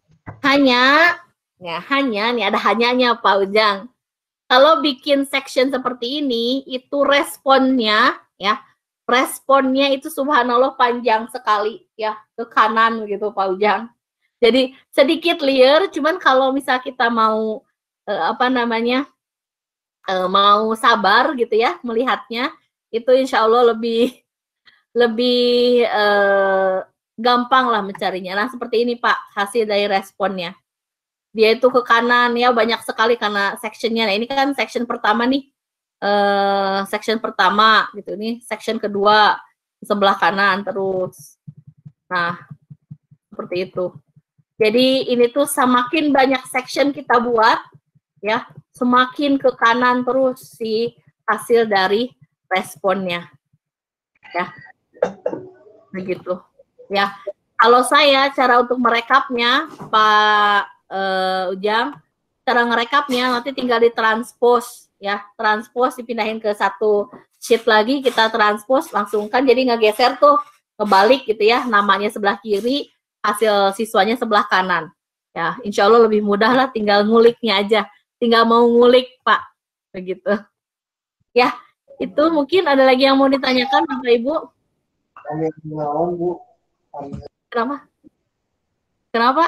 A: Ya. Hanya nih ada hanyanya, Pak Ujang. Kalau bikin section seperti ini, itu responnya, ya, responnya itu subhanallah panjang sekali, ya, ke kanan gitu, Pak Ujang. Jadi sedikit liar, cuman kalau misal kita mau mau sabar gitu ya melihatnya, itu insya Allah lebih gampang lah mencarinya. Nah, seperti ini Pak, hasil dari responnya. Dia itu ke kanan ya, banyak sekali karena sectionnya. Nah, ini kan section pertama nih, section pertama gitu, ini section kedua sebelah kanan terus. Nah, seperti itu. Jadi ini tuh semakin banyak section kita buat, ya, semakin ke kanan terus si hasil dari responnya, ya, begitu, ya. Kalau saya cara untuk merekapnya, Pak Ujang, cara ngerekapnya nanti tinggal ditranspose, ya, transpose dipindahin ke 1 sheet lagi, kita transpose langsung kan, jadi ngegeser tuh, kebalik gitu ya, namanya sebelah kiri, hasil siswanya sebelah kanan, ya, insya Allah lebih mudah lah, tinggal nguliknya aja. Tinggal mau ngulik, Pak. Begitu. Ya, itu mungkin ada lagi yang mau ditanyakan, Bapak Ibu? Kenapa? Kenapa?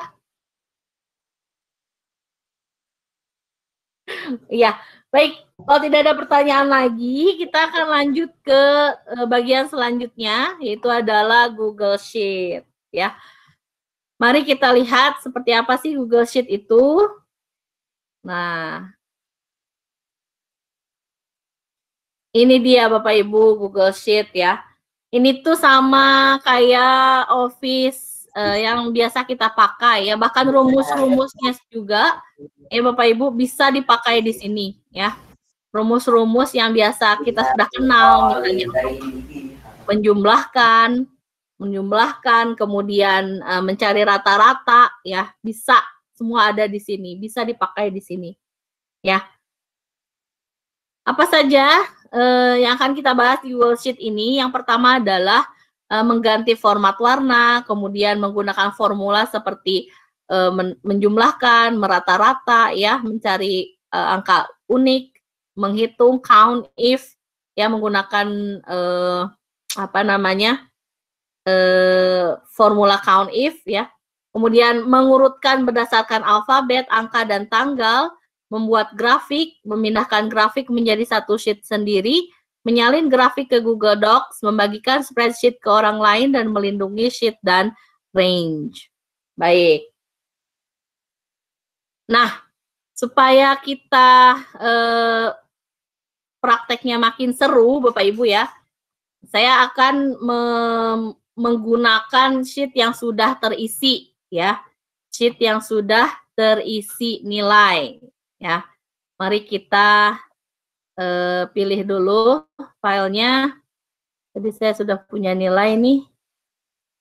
A: Iya, baik. Kalau tidak ada pertanyaan lagi, kita akan lanjut ke bagian selanjutnya, yaitu adalah Google Sheet. Ya, Mari kita lihat seperti apa sih Google Sheet itu. Nah, ini dia Bapak Ibu Google Sheet ya. Ini tuh sama kayak Office yang biasa kita pakai ya. Bahkan rumus-rumusnya juga ya Bapak Ibu bisa dipakai di sini ya. Rumus-rumus yang biasa kita sudah kenal, misalnya menjumlahkan, kemudian mencari rata-rata ya, bisa semua ada di sini, bisa dipakai di sini ya. Apa saja yang akan kita bahas di Google Sheet ini? Yang pertama adalah mengganti format warna, kemudian menggunakan formula seperti menjumlahkan, merata-rata ya, mencari angka unik, menghitung count if ya, menggunakan formula count if ya. Kemudian mengurutkan berdasarkan alfabet, angka dan tanggal, membuat grafik, memindahkan grafik menjadi satu sheet sendiri, menyalin grafik ke Google Docs, membagikan spreadsheet ke orang lain dan melindungi sheet dan range. Baik. Nah, supaya kita prakteknya makin seru Bapak Ibu ya, saya akan menggunakan sheet yang sudah terisi ya, sheet yang sudah terisi nilai ya. Mari kita pilih dulu filenya. Jadi saya sudah punya nilai nih,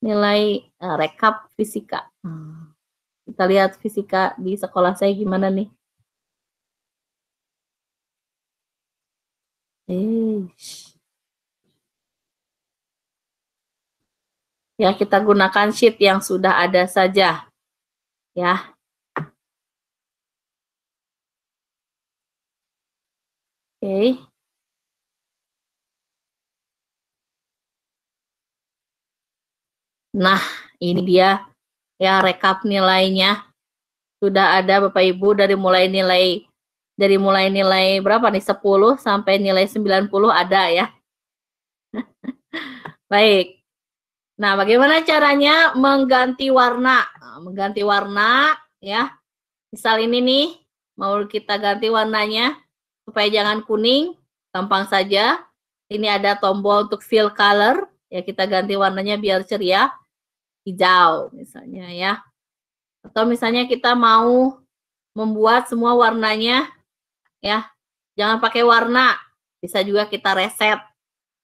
A: nilai rekap fisika. Kita lihat fisika di sekolah saya gimana nih. Ya, kita gunakan sheet yang sudah ada saja. Ya. Oke. Nah, ini dia ya rekap nilainya. Sudah ada Bapak Ibu dari mulai nilai berapa nih? 10 sampai nilai 90 ada ya. Baik. Nah, bagaimana caranya mengganti warna? Mengganti warna ya. Misal ini nih, mau kita ganti warnanya supaya jangan kuning, gampang saja. Ini ada tombol untuk fill color, ya kita ganti warnanya biar ceria, hijau misalnya ya. Atau misalnya kita mau membuat semua warnanya ya, jangan pakai warna, bisa juga kita reset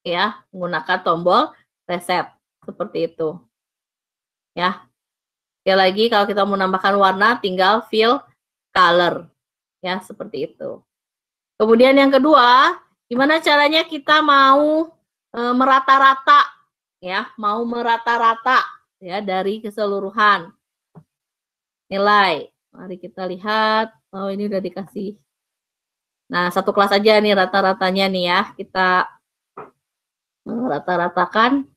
A: ya, menggunakan tombol reset seperti itu ya. Sekali lagi kalau kita mau menambahkan warna tinggal fill color ya, seperti itu. Kemudian yang kedua, gimana caranya kita mau merata-rata ya, mau merata-rata ya dari keseluruhan nilai. Mari kita lihat. Oh, ini udah dikasih. Nah, satu kelas aja nih rata-ratanya nih ya. Kita rata-ratakan.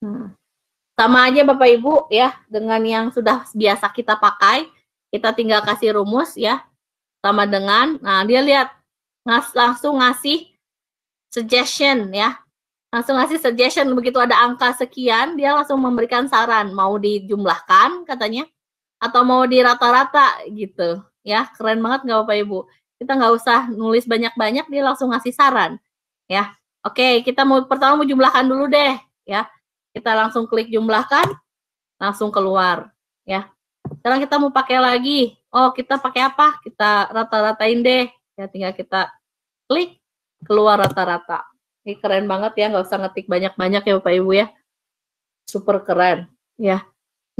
A: Nah, sama aja Bapak Ibu ya dengan yang sudah biasa kita pakai. Kita tinggal kasih rumus ya. Sama dengan, nah dia lihat langsung ngasih suggestion ya. Langsung ngasih suggestion, begitu ada angka sekian, dia langsung memberikan saran. Mau dijumlahkan katanya, atau mau dirata-rata gitu. Ya, keren banget nggak Bapak Ibu? Kita nggak usah nulis banyak-banyak, dia langsung ngasih saran. Ya, oke, kita pertama mau jumlahkan dulu deh. Ya, kita langsung klik jumlahkan, langsung keluar. Ya, sekarang kita mau pakai lagi. Oh, kita pakai apa? Kita rata-ratain deh. Ya, tinggal kita klik, keluar rata-rata. Ini keren banget ya, nggak usah ngetik banyak-banyak ya Bapak Ibu ya. Super keren. Ya,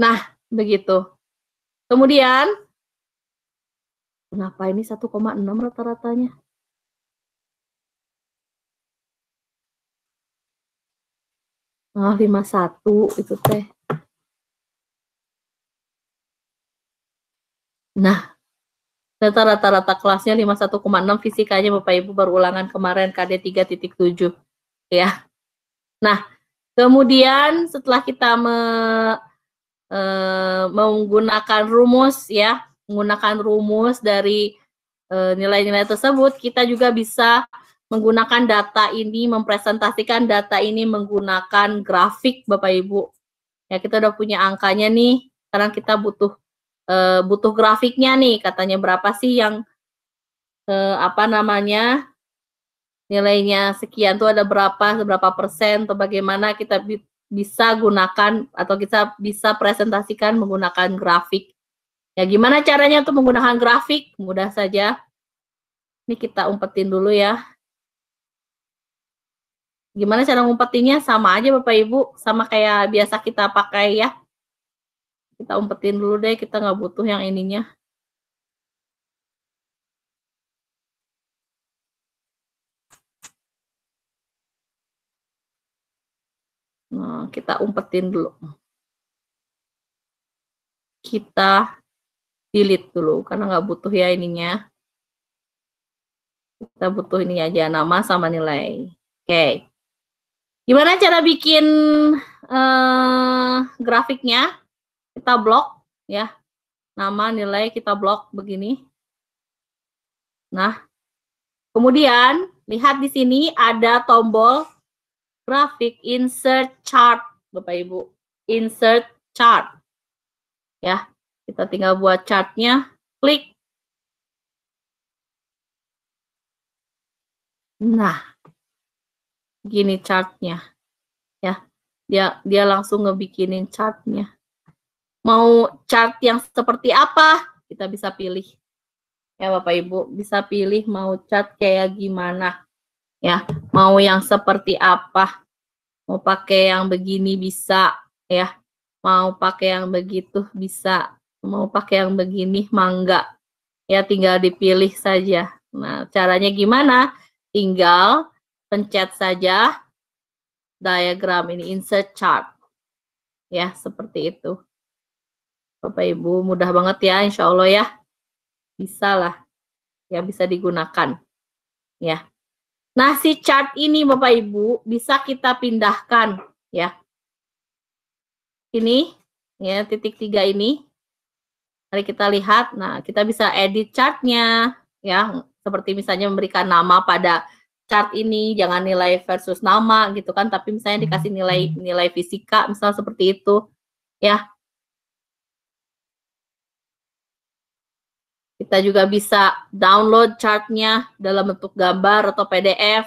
A: nah begitu. Kemudian, kenapa ini 1,6 rata-ratanya? Oh, 51 itu teh. Nah, rata-rata kelasnya 51,6, fisikanya Bapak Ibu baru ulangan kemarin KD 3.7 ya. Nah, kemudian setelah kita menggunakan rumus ya, menggunakan rumus dari nilai-nilai tersebut, kita juga bisa menggunakan data ini, mempresentasikan data ini menggunakan grafik Bapak Ibu Ya, kita udah punya angkanya nih. Sekarang kita butuh grafiknya nih. Katanya berapa sih yang apa namanya? Nilainya sekian tuh ada berapa, seberapa persen, atau bagaimana kita bisa gunakan atau kita bisa presentasikan menggunakan grafik. Ya, gimana caranya untuk menggunakan grafik? Mudah saja. Ini kita umpetin dulu ya. Gimana cara ngumpetinnya? Sama aja Bapak Ibu, sama kayak biasa kita pakai ya. Kita umpetin dulu deh, kita nggak butuh yang ininya. Nah, kita umpetin dulu. Kita delete dulu, karena nggak butuh ya ininya. Kita butuh ini aja, nama sama nilai. Oke. Gimana cara bikin grafiknya? Kita blok ya. Nama, nilai kita blok begini. Nah, kemudian lihat di sini ada tombol grafik insert chart, Bapak Ibu. Insert chart. Ya, kita tinggal buat chartnya, klik. Nah, gini chartnya. Ya, dia langsung ngebikinin chartnya. Mau chart yang seperti apa? Kita bisa pilih. Ya, Bapak Ibu, bisa pilih mau chart kayak gimana. Ya, mau yang seperti apa? Mau pakai yang begini bisa, ya. Mau pakai yang begitu bisa. Mau pakai yang begini mangga. Ya, tinggal dipilih saja. Nah, caranya gimana? Tinggal pencet saja diagram ini, insert chart. Ya, seperti itu. Bapak Ibu, mudah banget ya, insya Allah ya. Bisa lah. Ya, bisa digunakan. Ya. Nah, si chart ini Bapak Ibu bisa kita pindahkan ya. Ini ya, titik 3 ini. Mari kita lihat. Nah, kita bisa edit chartnya ya, seperti misalnya memberikan nama pada chart ini, jangan nilai versus nama gitu kan, tapi misalnya dikasih nilai fisika, misal seperti itu ya. Kita juga bisa download chartnya dalam bentuk gambar atau PDF.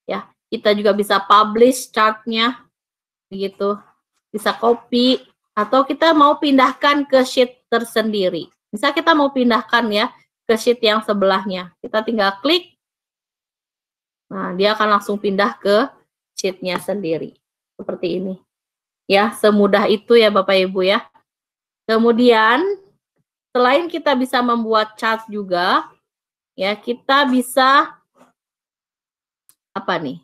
A: Ya, kita juga bisa publish chartnya, begitu. Bisa copy atau kita mau pindahkan ke sheet tersendiri. Misal kita mau pindahkan ya ke sheet yang sebelahnya, kita tinggal klik. Nah, dia akan langsung pindah ke sheetnya sendiri, seperti ini. Ya, semudah itu ya Bapak Ibu ya. Kemudian selain kita bisa membuat chart juga, ya kita bisa apa nih?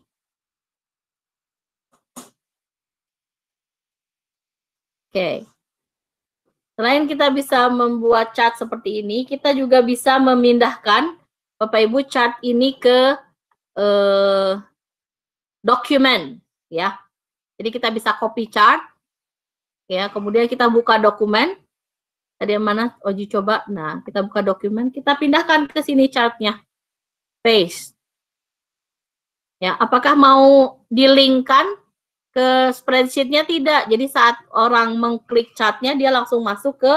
A: Oke. Selain kita bisa membuat chart seperti ini, kita juga bisa memindahkan Bapak Ibu chart ini ke dokumen, ya. Jadi kita bisa copy chart, ya. Kemudian kita buka dokumen. Tadi yang mana? Oji coba. Nah, kita buka dokumen, kita pindahkan ke sini chartnya. Paste. Ya, apakah mau di-linkkan ke spreadsheet-nya? Tidak. Jadi saat orang mengklik chartnya, dia langsung masuk ke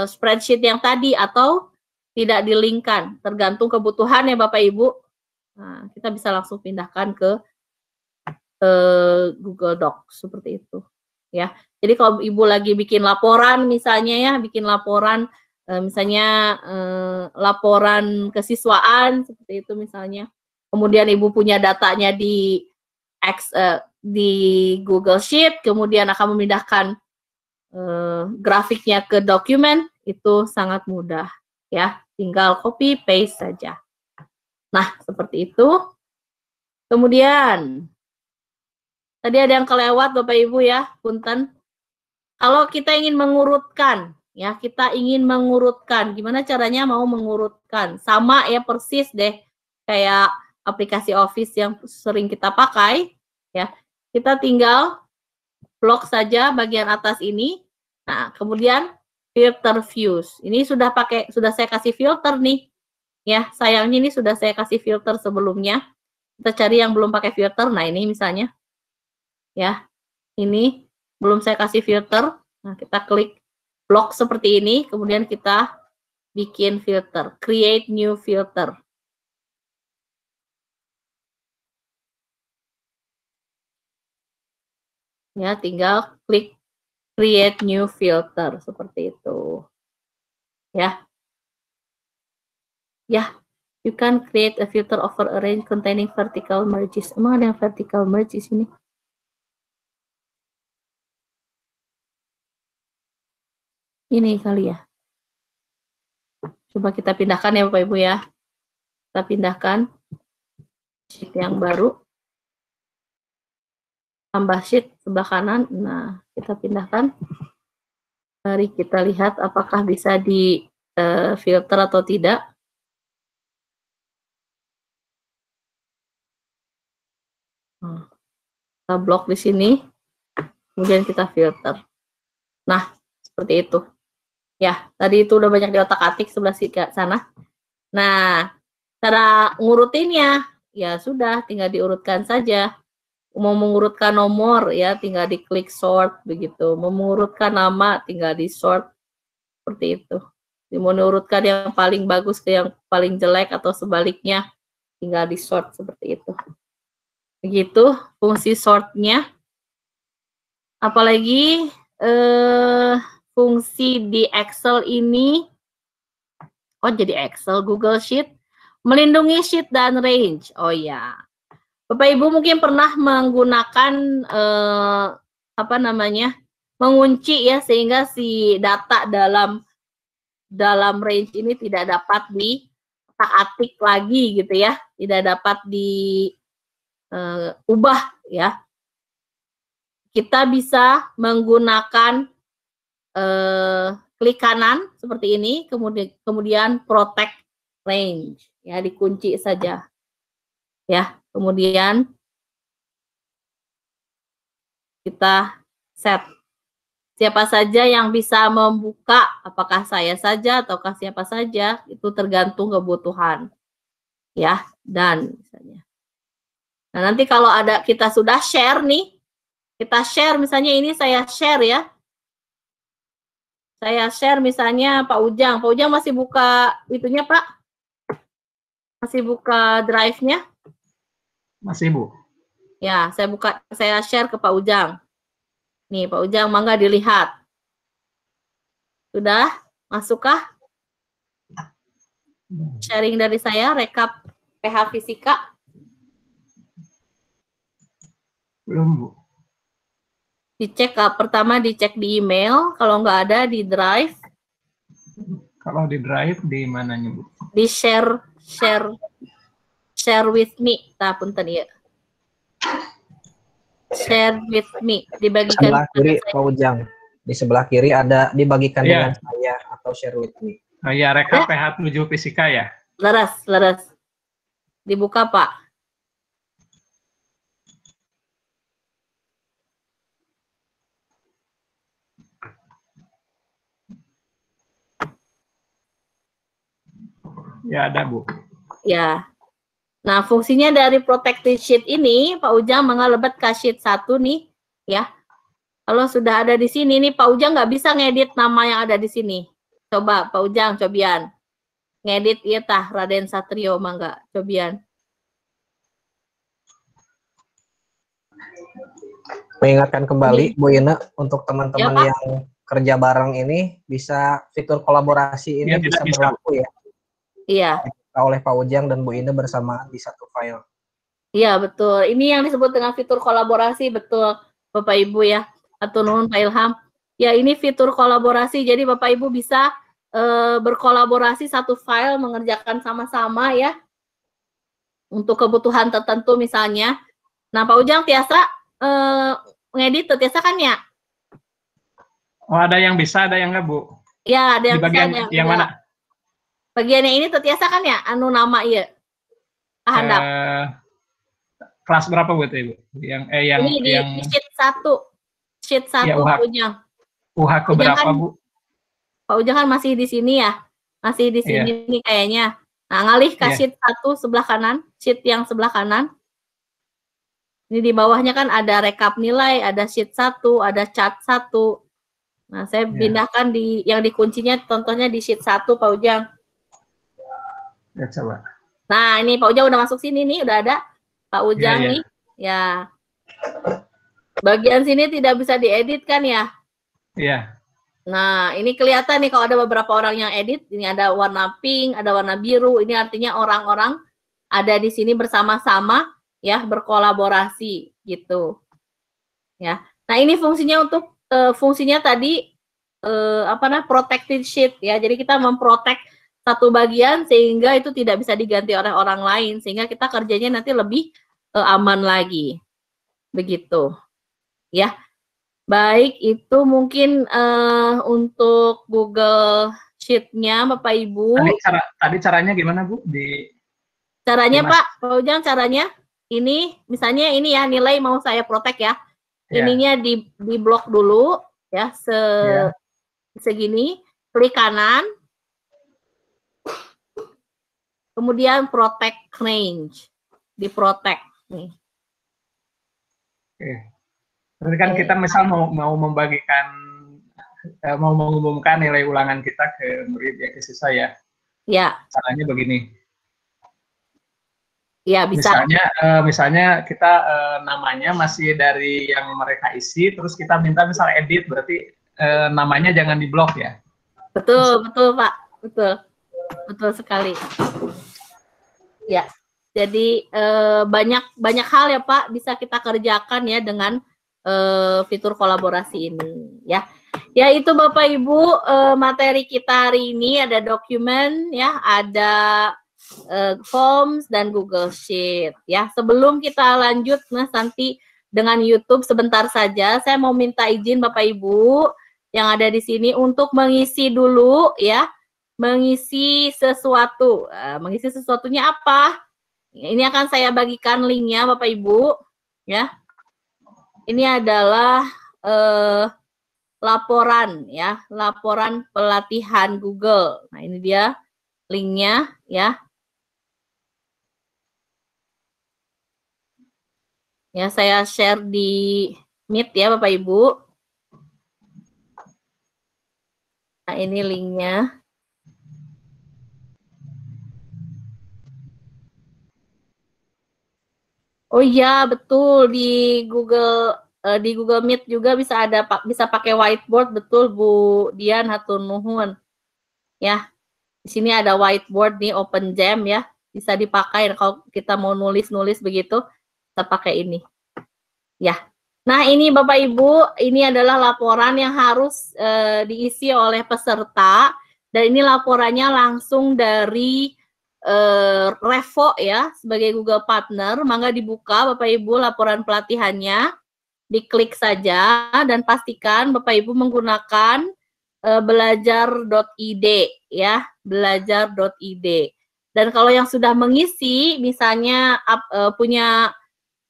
A: spreadsheet yang tadi atau tidak di-linkkan. Tergantung kebutuhan ya Bapak Ibu. Nah, kita bisa langsung pindahkan ke Google Docs seperti itu. Ya. Jadi kalau Ibu lagi bikin laporan misalnya ya, bikin laporan misalnya laporan kesiswaan seperti itu misalnya. Kemudian Ibu punya datanya di Google Sheet, kemudian akan memindahkan grafiknya ke dokumen, itu sangat mudah ya. Tinggal copy paste saja. Nah, seperti itu. Kemudian tadi ada yang kelewat Bapak Ibu ya, punten. Kalau kita ingin mengurutkan, ya kita ingin mengurutkan, gimana caranya mau mengurutkan? Sama ya persis deh kayak aplikasi Office yang sering kita pakai, ya. Kita tinggal blok saja bagian atas ini. Nah, kemudian filter views. Ini sudah saya kasih filter nih. Ya, sayangnya ini sudah saya kasih filter sebelumnya. Kita cari yang belum pakai filter. Nah, ini misalnya. Ya. Ini belum saya kasih filter. Nah, kita klik blok seperti ini, kemudian kita bikin filter, create new filter. Ya, tinggal klik create new filter seperti itu. Ya. Ya, you can create a filter over a range containing vertical merges. Emang ada yang vertical merge di sini? Ini kali ya. Coba kita pindahkan ya Bapak Ibu ya. Kita pindahkan sheet yang baru. Tambah sheet sebelah kanan. Nah, kita pindahkan. Mari kita lihat apakah bisa di filter atau tidak. Kita blok di sini. Kemudian kita filter. Nah, seperti itu. Ya, tadi itu udah banyak di otak-atik sebelah sana. Nah, cara ngurutinnya, ya sudah, tinggal diurutkan saja. Mau mengurutkan nomor, ya tinggal diklik sort, begitu. Mau mengurutkan nama, tinggal di sort, seperti itu. Mau diurutkan yang paling bagus ke yang paling jelek atau sebaliknya, tinggal di sort, seperti itu. Begitu fungsi sortnya. Apalagi fungsi di Excel ini, oh jadi Excel, Google Sheet, melindungi sheet dan range. Oh ya, Bapak Ibu mungkin pernah menggunakan mengunci ya, sehingga si data dalam range ini tidak dapat diotak-atik lagi gitu ya, tidak dapat diubah ya. Kita bisa menggunakan klik kanan seperti ini, kemudian protect range, ya dikunci saja, ya. Kemudian kita set siapa saja yang bisa membuka, apakah saya saja ataukah siapa saja, itu tergantung kebutuhan, ya. Dan misalnya, nah nanti kalau ada kita sudah share nih, kita share misalnya ini saya share ya. Saya share misalnya Pak Ujang. Pak Ujang masih buka itunya, Pak? Masih buka drive-nya?
D: Masih, Bu.
A: Ya, saya share ke Pak Ujang. Nih, Pak Ujang, mangga dilihat. Sudah? Masukkah? Sharing dari saya, rekap PH Fisika.
D: Belum, Bu.
A: Dicek, pertama dicek di email, kalau nggak ada di drive.
D: Kalau di drive di mananya, Bu?
A: Di share with me, punten ya. Share with me, dibagikan
G: sebelah kiri Pak Ujang. Di sebelah kiri ada dibagikan dengan saya atau share with me.
D: Oh iya, rekap PH 7 Fisika ya.
A: Leres. Dibuka, Pak.
D: Ya, ada, Bu.
A: Ya. Nah, fungsinya dari protected sheet ini, Pak Ujang mengalebet ke sheet 1 nih, ya. Kalau sudah ada di sini nih, Pak Ujang nggak bisa ngedit nama yang ada di sini. Coba, Pak Ujang, cobian. Ngedit, iya tah, Raden Satrio, mangga, cobian.
G: Mengingatkan kembali, Bu Ina, untuk teman-teman
A: ya,
G: yang kerja bareng ini, bisa fitur kolaborasi ini
D: ya,
G: bisa berlaku ya.
A: Iya.
G: Oleh Pak Ujang dan Bu Ina bersamaan di satu file.
A: Iya, betul. Ini yang disebut dengan fitur kolaborasi, betul, Bapak Ibu ya. Atau nuhun Pak Ilham. Ya, ini fitur kolaborasi. Jadi Bapak Ibu bisa berkolaborasi satu file, mengerjakan sama-sama ya. Untuk kebutuhan tertentu misalnya. Nah, Pak Ujang tiasa ngedit tiasa kan ya?
D: Oh, ada yang bisa, ada yang enggak, Bu?
A: Ya, ada yang
D: di bagian
A: bisa,
D: yang mana?
A: Bagiannya ini terbiasa kan ya, anu nama iya. Handap.
D: Kelas berapa buat Ibu? Yang
A: ini di sheet 1. Sheet 1
D: ya,
A: Pak Ujang.
D: ke berapa, kan, Bu?
A: Pak Ujang kan masih di sini ya. Masih di sini nih kayaknya. Nah, ngalih ke sheet 1 sebelah kanan, sheet yang sebelah kanan. Ini di bawahnya kan ada rekap nilai, ada sheet 1, ada chart 1. Nah, saya pindahkan di yang dikuncinya contohnya di sheet 1, Pak Ujang.
D: Ya, coba.
A: Nah, ini Pak Ujang udah masuk sini nih, udah ada Pak Ujang
D: Iya, iya.
A: nih. Ya. Bagian sini tidak bisa diedit kan ya?
D: Iya.
A: Nah, ini kelihatan nih kalau ada beberapa orang yang edit, ini ada warna pink, ada warna biru, ini artinya orang-orang ada di sini bersama-sama ya, berkolaborasi gitu. Ya. Nah, ini fungsinya untuk fungsinya tadi protected sheet ya. Jadi kita memprotek satu bagian sehingga itu tidak bisa diganti oleh orang lain, sehingga kita kerjanya nanti lebih aman lagi. Begitu. Ya. Baik, itu mungkin untuk Google Sheet-nya Bapak Ibu.
D: Tadi caranya gimana, Bu?
A: Caranya Pak Ujang, caranya ini misalnya ini ya, nilai mau saya protek ya. Ininya di blok dulu ya, segini, klik kanan. Kemudian protect range. Di protect nih.
D: Oke. Berarti kan kita misal mau membagikan, mau mengumumkan nilai ulangan kita ke murid ya, ke siswa ya.
A: Ya.
D: Caranya begini.
A: Ya, bisa.
D: Misalnya kita namanya masih dari yang mereka isi, terus kita minta misal edit, berarti namanya jangan diblok ya.
A: Betul, betul Pak. Betul. Betul sekali. Ya. Jadi banyak hal ya Pak bisa kita kerjakan ya dengan fitur kolaborasi ini ya. Ya itu Bapak Ibu materi kita hari ini, ada dokumen ya, ada Forms dan Google Sheet ya. Sebelum kita lanjut nanti dengan YouTube sebentar saja, saya mau minta izin Bapak Ibu yang ada di sini untuk mengisi dulu ya, mengisi sesuatu. Mengisi sesuatunya apa? Ini akan saya bagikan linknya Bapak Ibu ya. Ini adalah laporan ya, laporan pelatihan Google. Nah, ini dia linknya ya. Ya, saya share di Meet ya Bapak Ibu. Nah, ini linknya. Oh iya, betul, di Google Meet juga bisa pakai whiteboard, betul Bu Dian, hatur nuhun. Ya. Di sini ada whiteboard nih, Open Jam ya. Bisa dipakai kalau kita mau nulis-nulis begitu, kita pakai ini. Ya. Nah, ini Bapak Ibu, ini adalah laporan yang harus diisi oleh peserta, dan ini laporannya langsung dari Revo ya, sebagai Google Partner. Mangga dibuka Bapak Ibu laporan pelatihannya, diklik saja dan pastikan Bapak Ibu menggunakan belajar.id ya, belajar.id. Dan kalau yang sudah mengisi, misalnya punya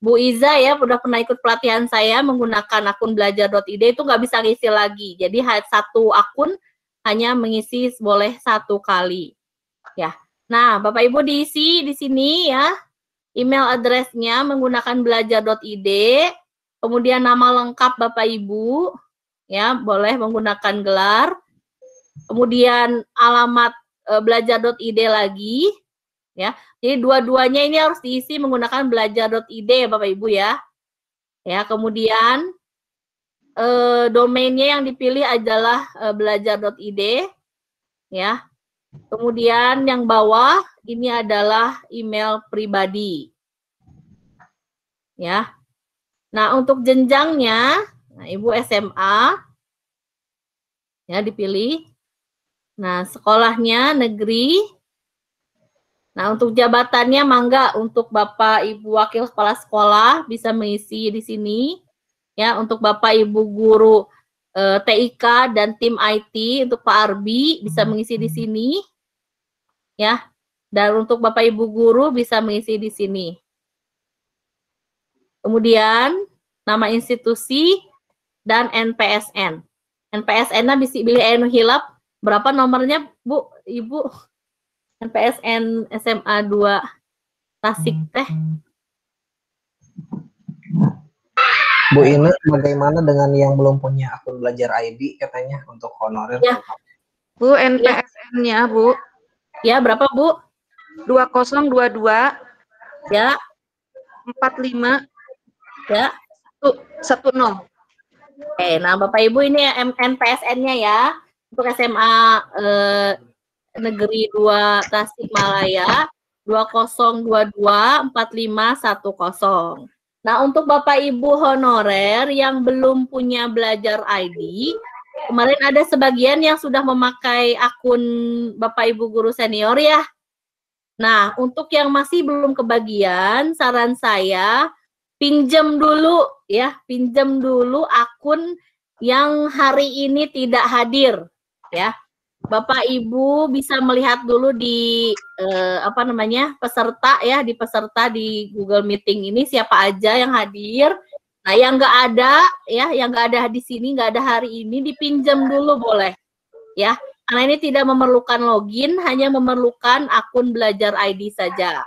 A: Bu Iza ya, udah pernah ikut pelatihan saya menggunakan akun belajar.id, itu nggak bisa ngisi lagi. Jadi satu akun hanya mengisi boleh satu kali ya. Nah, Bapak Ibu diisi di sini ya, email address-nya menggunakan belajar.id, kemudian nama lengkap Bapak Ibu, ya, boleh menggunakan gelar, kemudian alamat belajar.id lagi, ya. Jadi dua-duanya ini harus diisi menggunakan belajar.id ya Bapak Ibu ya. Ya, kemudian domainnya yang dipilih adalah belajar.id, ya. Kemudian yang bawah ini adalah email pribadi. Ya. Nah, untuk jenjangnya, nah Ibu SMA ya dipilih. Nah, sekolahnya negeri. Nah, untuk jabatannya mangga untuk Bapak Ibu Wakil Kepala Sekolah bisa mengisi di sini. Ya, untuk Bapak Ibu guru TIK dan tim IT untuk Pak Arbi bisa mengisi di sini, ya. Dan untuk Bapak Ibu guru bisa mengisi di sini. Kemudian nama institusi dan NPSN. NPSN-nya bisa pilih anu hilap. Berapa nomornya Bu, Ibu? NPSN SMA 2 Tasik teh.
G: Bu Ine, bagaimana dengan yang belum punya akun belajar ID katanya untuk honorer?
A: Ya.
H: Bu, NPSN-nya, Bu.
A: Ya, berapa, Bu?
H: 2022
A: Ya,
H: 45
A: ya.
H: 10.
A: Oke, nah Bapak Ibu ini NPSN-nya ya. Untuk SMA Negeri 2 Tasikmalaya 20224510. Nah, untuk Bapak Ibu honorer yang belum punya belajar ID, kemarin ada sebagian yang sudah memakai akun Bapak Ibu guru senior ya. Nah, untuk yang masih belum kebagian, saran saya pinjam dulu ya, pinjam dulu akun yang hari ini tidak hadir ya. Bapak Ibu bisa melihat dulu di peserta ya, di peserta di Google Meeting ini siapa aja yang hadir. Nah, yang nggak ada ya, yang nggak ada di sini, nggak ada hari ini, dipinjam dulu boleh ya. Karena ini tidak memerlukan login, hanya memerlukan akun belajar ID saja.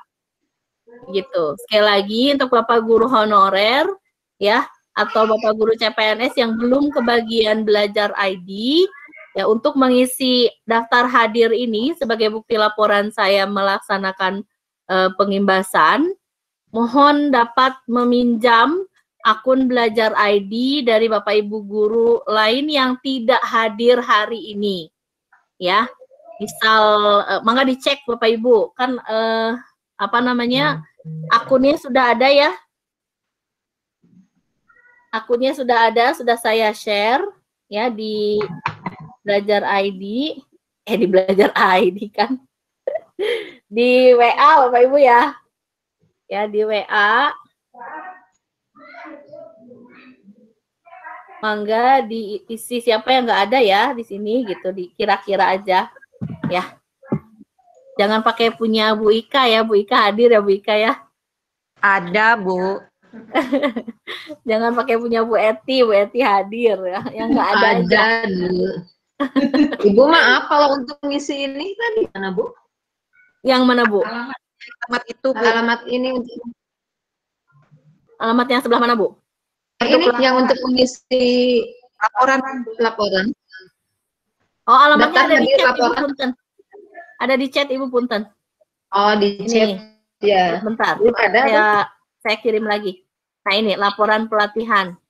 A: Gitu. Sekali lagi untuk Bapak guru honorer ya, atau Bapak guru CPNS yang belum kebagian belajar ID, ya, untuk mengisi daftar hadir ini sebagai bukti laporan saya melaksanakan pengimbasan, mohon dapat meminjam akun belajar ID dari Bapak Ibu guru lain yang tidak hadir hari ini. Ya, misal mangga dicek Bapak Ibu, kan akunnya sudah ada ya. Akunnya sudah ada, sudah saya share ya di belajar ID, di belajar ID kan, di WA Bapak Ibu ya, di WA, mangga diisi siapa yang nggak ada ya di sini gitu, dikira-kira aja ya, jangan pakai punya Bu Ika ya, Bu Ika hadir ya Bu Ika ya.
H: Ada, Bu.
A: Jangan pakai punya Bu Eti hadir ya, yang nggak ada aja.
I: Ibu maaf kalau untuk ngisi ini tadi mana Bu?
A: Yang mana Bu?
H: Alamat itu, Bu.
I: Alamat ini untuk
A: alamat yang sebelah mana Bu?
I: Ini yang untuk mengisi laporan.
A: Oh, alamatnya ada di chat
I: laporan.
A: Ibu punten. Ada di chat Ibu punten.
I: Oh, di chat. Ya.
A: Bentar.
I: Belum ada.
A: Saya kirim lagi. Nah, ini laporan pelatihan.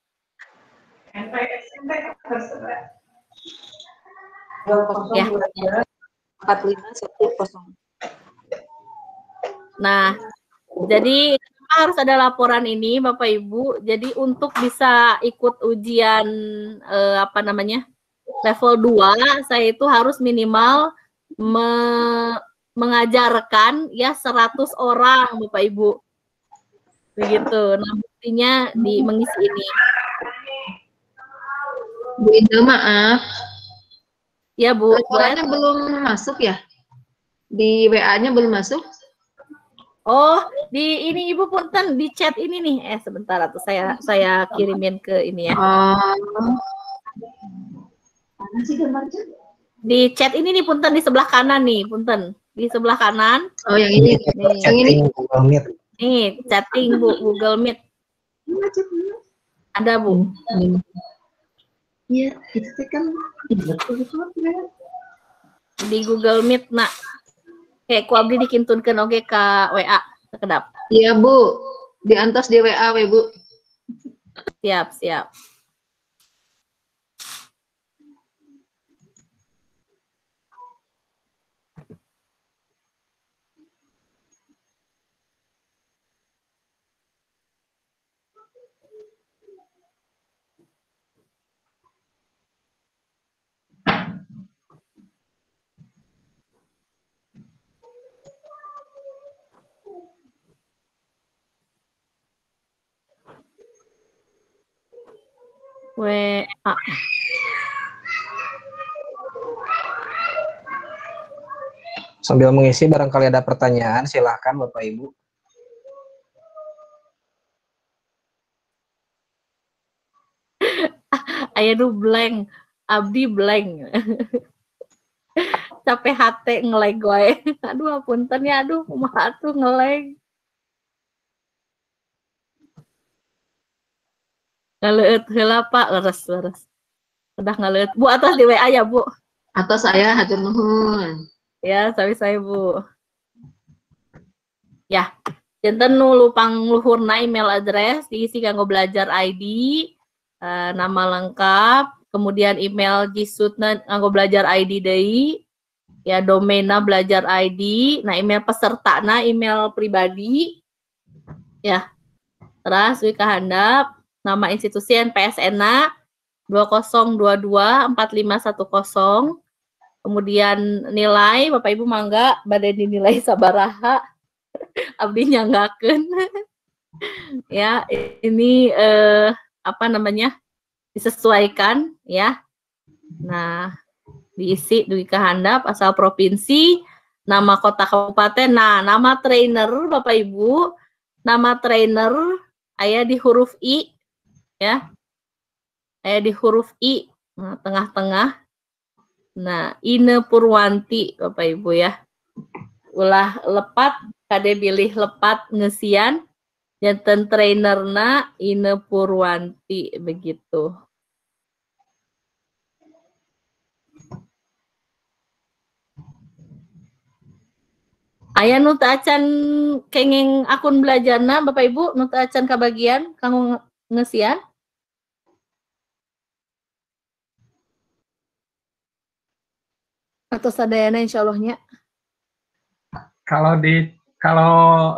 A: Ya.
H: 4510.
A: Nah, jadi harus ada laporan ini Bapak Ibu. Jadi untuk bisa ikut ujian level 2, saya itu harus minimal mengajarkan ya 100 orang Bapak Ibu. Begitu. Nah, buktinya di mengisi ini.
I: Bu Inde maaf.
A: Ya Bu.
I: Laporannya belum masuk ya? Di WA-nya belum masuk?
A: Oh, di ini Ibu punten di chat ini nih. Sebentar atau saya kirimin ke ini ya.
I: Oh.
A: Di chat ini nih punten, di sebelah kanan nih, punten. Di sebelah kanan.
I: Oh, yang ini. Yang ini
G: Google Meet.
A: Nih, chatting Bu, Google Meet. Ada Bu.
I: Iya, itu kan
A: di Google Meet nak. Kayak ku abdi dikintunkeun oge ka WA sekedap.
I: Iya, Bu. Diantos di WA we, Bu.
A: Siap, siap. WA.
G: Sambil mengisi, barangkali ada pertanyaan, silahkan Bapak Ibu.
A: Aya nu blank, abdi blank. Capek hate ngelag wae. Aduh punten ya, aduh kumaha atuh ngelag. Ngaleut heula Pak, leres. Udah ngaleut. Bu atas di WA ya, Bu.
I: Atas saya hatur nuhun.
A: Ya, tapi saya Bu. Ya, janten nu lupang luhurna email address diisi kanggo belajar ID, nama lengkap, kemudian email jisutna kanggo belajar ID deui, ya domainna belajar ID, nah email peserta na email pribadi, ya. Terus wika handap, nama institusi NPSN-na 20224510. Kemudian nilai Bapak Ibu mangga bade dinilai sabaraha. Abdi nyanggakeun. Ya, ini apa namanya? Disesuaikan ya. Nah, diisi dugi kahandap asal provinsi, nama kota kabupaten. Nah, nama trainer Bapak Ibu, nama trainer aya di huruf I ya. Aya di huruf I. Nah, tengah-tengah. Nah, Ine Purwanti Bapak Ibu ya. Ulah lepat kade bilih lepat ngesian janten trainerna Ine Purwanti begitu. Aya nu teu acan kenging akun belajarna Bapak Ibu nu teu acan kabagian kanggo ngesian. Atau sadayana insyaallah-nya.
D: Kalau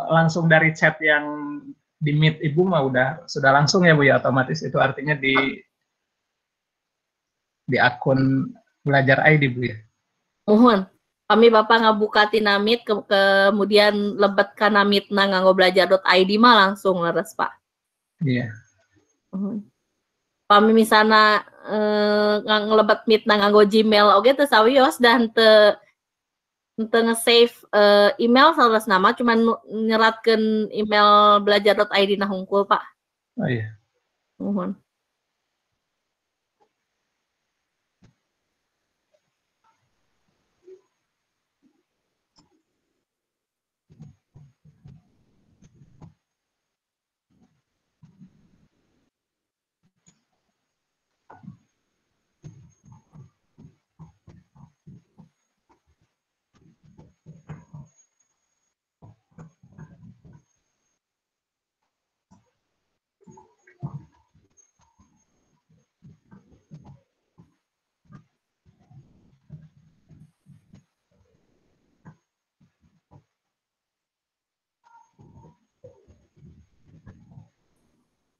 D: langsung dari chat yang di Meet Ibu mah sudah langsung ya Bu ya, otomatis itu artinya di akun belajar ID Bu ya.
A: Mohon kami Bapak ngabuka tina Meet kemudian lebet kana Meet-na nganggo belajar.id mah langsung leres Pak.
D: Iya.
A: Kami misalnya ngelebet Meet-na nganggo Gmail oge teu sawios dan teu nge-save email salah nama cuman nyeratkeun email belajar.id na hungkul Pak.
D: Oh iya.
A: Mohon.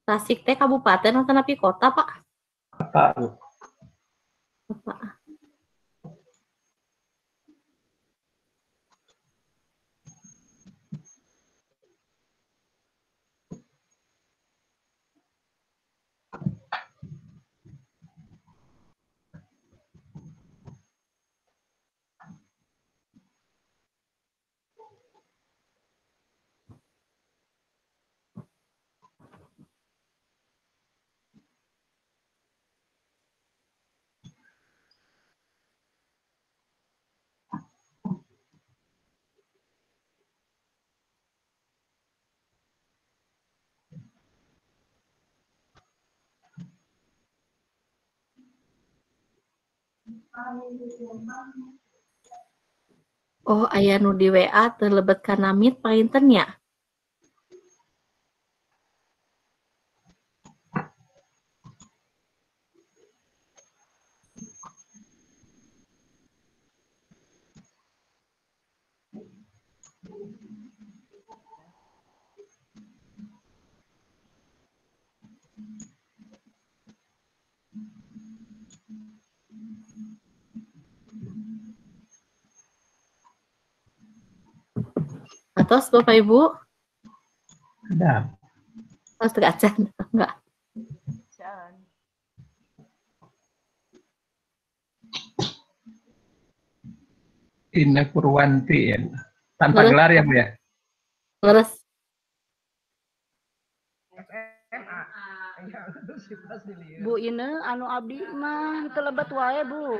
A: Tasik teh kabupaten atau napi kota Pak?
D: Kota Bu.
A: Kota. Oh, aya nu di WA terlebet kana Meet painten nya. Atos Bapak Ibu?
D: Ada.
A: Atos teu acan enggak.
D: Ine Purwanti ya. Tanpa gelar ya Bu ya?
A: Leres.
J: Bu Ine anu abdi mah teu lebet wae Bu.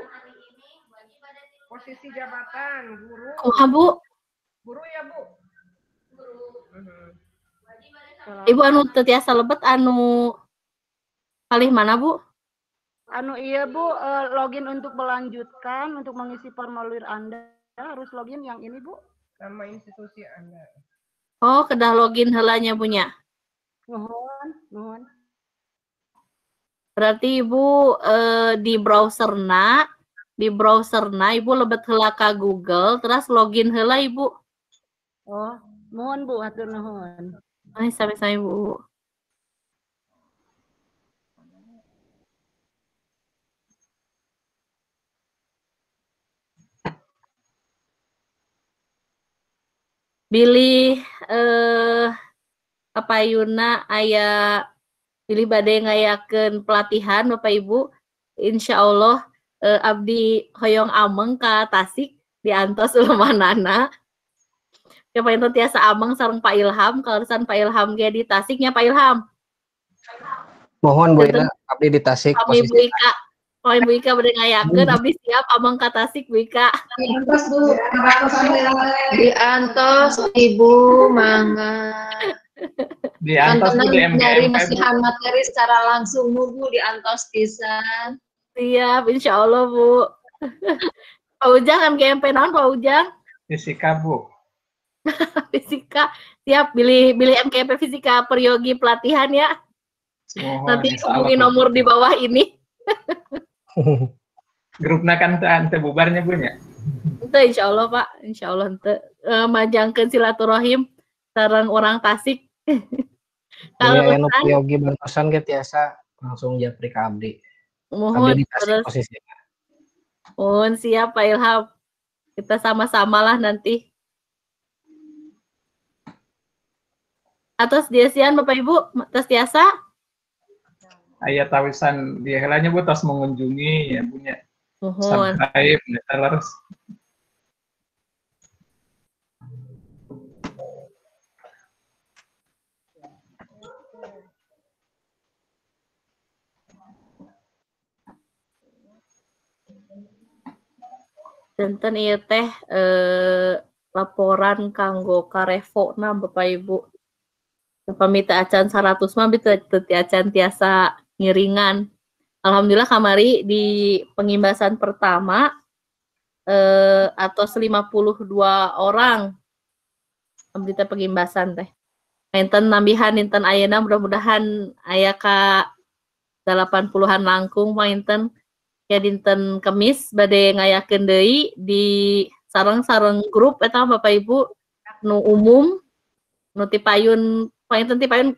H: Posisi jabatan guru.
A: Kumaha Bu?
H: Guru ya Bu.
A: Ibu anu teu tiasa lebet anu Kali mana, Bu?
J: Anu iya Bu, login untuk melanjutkan, untuk mengisi formulir Anda harus login yang ini Bu.
K: Nama institusi Anda.
A: Oh, kedah login helanya punya.
J: Nuhun.
A: Berarti Ibu di browserna Ibu lebet heula ka Google, terus login heula Ibu.
J: Oh, mohon Bu, hatur nuhun.
A: Ay, sami-sami Bu. Bilih apa Yuna aya pilih bade ngayakeun pelatihan Bapak Ibu. Insya Allah abdi hoyong ameng ka Tasik diantos ulemanana. Ya Pak Inten tiasa ameng sareng Pak Ilham, kalusan Pak Ilham ge di Tasiknya Pak Ilham.
G: Mohon Bu Ina, abdi di Tasik
A: Abdi Bu
G: posisi.
A: Ika. Poin Bu Ika bade ngayakeun abdi siap ameng ka Tasik Bu Ika.
I: Diantos Bu, diantos Ibu mangga.
D: Diantos Bu di
I: dari
D: MGMP,
I: masihan materi secara langsung Bu diantos pisan.
A: Siap, insya Allah Bu. Pak Ujang MGMP naon Pak Ujang?
D: Fisika Bu.
A: Fisika. Siap, pilih MGMP Fisika Peryogi pelatihan ya.
D: Mohon,
A: Nanti
D: insya Allah,
A: hubungi
D: Bu.
A: nomor di bawah ini.
D: Grupna kan teu bubarnya Bu nya.
A: Ente insya Allah Pak, insya Allah ente majangkeun silaturahim sareng orang Tasik.
G: Kalau
A: Kalau
G: anu yogi bantosan ge tiasa langsung japri ka abdi.
A: mohon
G: Abdi di Tasik
A: terus
G: posisinya.
A: mohon siap Pak Ilham. Kita sama-samalah nanti. Atas diasian Bapak Ibu, atas tiasa.
D: Aya tawisan dia helanya Bu tos mengunjungi ya punya.
A: Mohon.
D: Subscribe terus.
A: Tenten ieu teh laporan kanggo karevona Bapak Ibu. Pamita acan 100 mah teu acan tiasa ngiringan. Alhamdulillah kamari di pengimbasan pertama atos 52 orang abdi teh pengimbasan teh. Enten nambihan inten ayeuna mudah-mudahan aya ka 80-an langkung painten ya dinten Kemis bade ngayakeun deui di sareng-sareng grup eta Bapak Ibu nu umum nu ti payun painten ti payun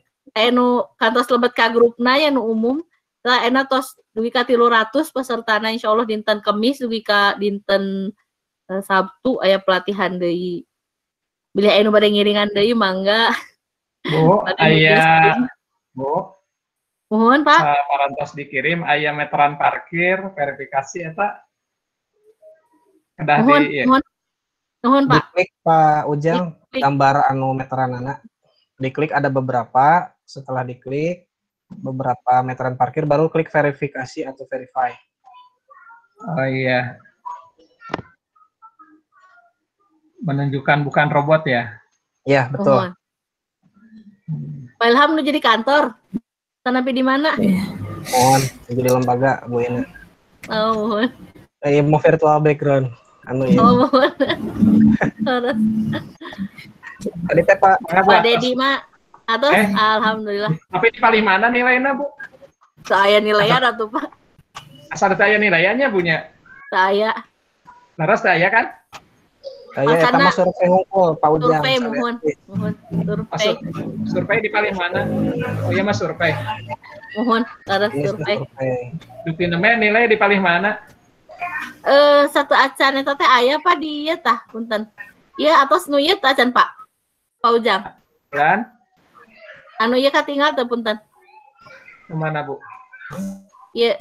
A: nu kantos lebet ka grupna ya nu umum tah ena tos dugi ka 300 pesertana insyaallah dinten Kemis dugi ka dinten Sabtu aya pelatihan deui. Bilih aya nu bade ngiringan deui mangga.
D: Bu, aya Bu.
A: Mohon Pak.
D: Parantos dikirim aya meteran parkir verifikasi eta. Kedah
A: Mohon,
D: di
A: mohon Pak.
G: Diklik Pak Ujang gambar anu meteranana. Diklik ada beberapa, setelah diklik beberapa meteran parkir baru klik verifikasi atau verify.
D: Oh iya. Menunjukkan bukan robot ya?
G: Iya, betul.
A: Mohon. Pak Ilham nu jadi kantor. Tanapi di mana?
G: Mohon, jadi lembaga Bu Ina.
A: Oh, mohon.
G: Mau virtual background. Anu ya.
A: Oh, mohon. Terus.
G: Tadi teh
A: Pak Dedi mah atas alhamdulillah.
D: Tapi di paling mana nilainya Bu?
A: Saya nilainya atuh Pak.
D: Asal saya nilainya punya.
A: Saya.
D: Laras saya kan?
G: Saya eta mah survei hungkul Pak Ujang.
A: Survei mohon. Survei.
D: Survei di paling mana? Oh iya Mas survei.
A: Mohon laras survei.
D: Dupi namanya nilai di paling mana?
A: Satu acan eta teh aya Pak di ieu tah punten. Ieu atos nu ieu tah acan Pak. Pak Ujang.
D: Dan
A: anu ieu katinggal teh punten.
D: Kemana Bu?
A: Ieu.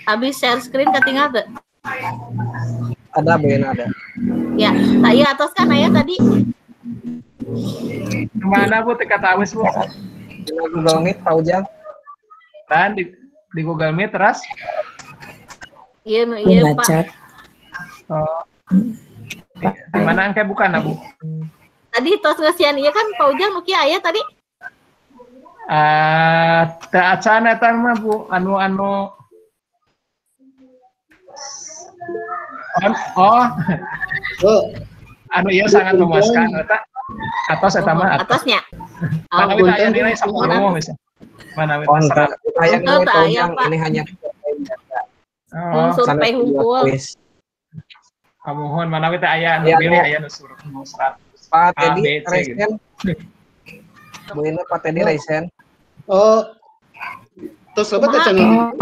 A: Habis share screen katinggal teh.
G: Ada Bu Ina ada.
A: Ya, saya atas kan aya tadi.
D: Kemana Bu teka tawis Bu?
G: Di Google Meet Pak Ujang.
D: Dan di Google Meet terus?
A: Iya Pak.
D: Oh. Di mana angka bukan Bu?
A: Tadi tos ngesian iya kan Pak Ujang nu kieu aya tadi.
D: Teu acan eta mah Bu, anu anu ieu sangat memuaskan eta. Atos eta mah
A: Atosnya.
D: Mana we aya nilai 10 misalnya. Mana we
G: aya nilai Ujang ini hanya
A: survei hunkul.
D: Kamuhun mana we teh aya anu pilih aya nu suruh 100.
G: Pak Teddy Raisen. Bu Ina Pak Teddy Raisen.
C: Oh. Terus apa teh channel?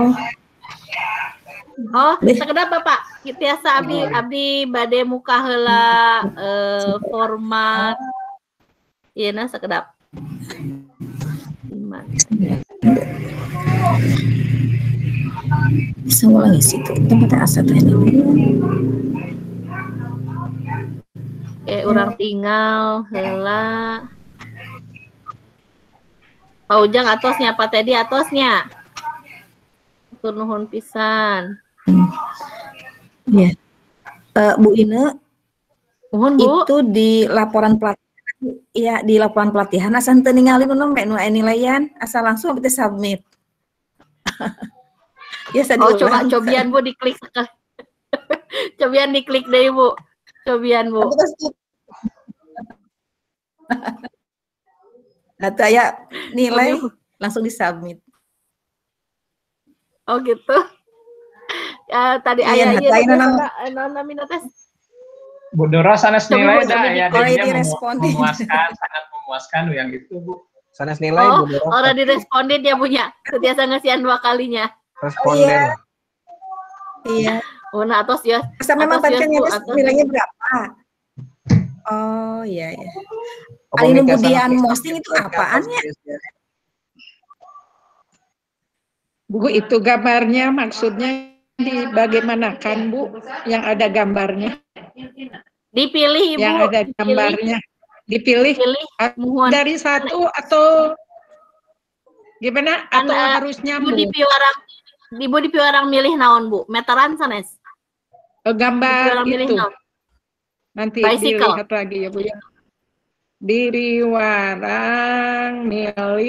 A: Oh, sekedap Bapak. Biasa abdi bade muka heula format ieu na sekedap.
L: Bisa ulangi situ tempat asal teh.
A: Urang tinggal heula. Pak Ujang atosnya, Pak Teddy atosnya. Tur nuhun pisan.
L: Ya. Bu Ine,
A: nuhun Bu.
L: Itu di laporan pelatihan, ya di laporan pelatihan asal teu ningali nu nilaian, asal langsung kita submit. Ya,
A: cobian Bu diklik sekali. Cobian diklik deh Bu. Cobian Bu.
L: Atau ya nilai langsung disubmit.
A: Oh gitu. Ya, tadi
L: iya,
A: aya namina tes.
D: Bu Dora sanes nilai dah ya
L: dia
D: memuaskan, sangat memuaskan yang itu Bu.
G: Sanes nilai Bu Dora.
A: Orang direspondin ya punya. Setiasa ngasihan 2 kalinya.
G: Responden.
L: Iya.
A: Oh, nah atos ya.
L: Memang tadi kan nilainya berapa? Oh iya ya. Alinu Budian posting itu apaannya?
H: Bu, itu gambarnya maksudnya dibagaimanakan Bu? Yang ada gambarnya?
A: Dipilih Ibu.
H: Yang ada gambarnya. Dipilih dari satu atau gimana? Atau harus nyambung?
A: Ibu di piwarang milih naon Bu? Meteran sanes?
H: Gambar itu. Nanti
A: bicycle.
H: Dilihat lagi ya Bu ya. Di warang milih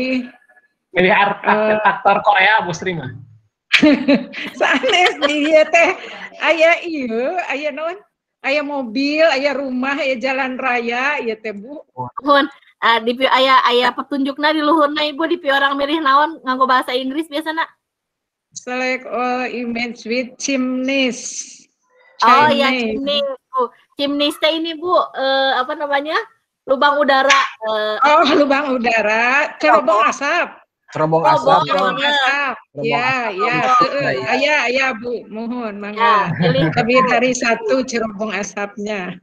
D: aktor Korea Bu Sri mah.
H: Sanes dia teh aya ieu, aya naon? Aya mobil, aya rumah, aya jalan raya, ieu teh Bu.
A: Nuhun, di aya petunjukna di luhurna Ibu di piwarang milih naon nganggo bahasa Inggris biasana?
H: Select all image with chimneys.
A: Oh ya, chimneys Bu. Chimneys teh ini Bu, apa namanya? Lubang udara.
H: Lubang udara, cerobong asap.
G: Cerobong asap.
H: Cerobong asap. Ya, aya Bu, mohon mangga. Lebih dari 1 cerobong asapnya.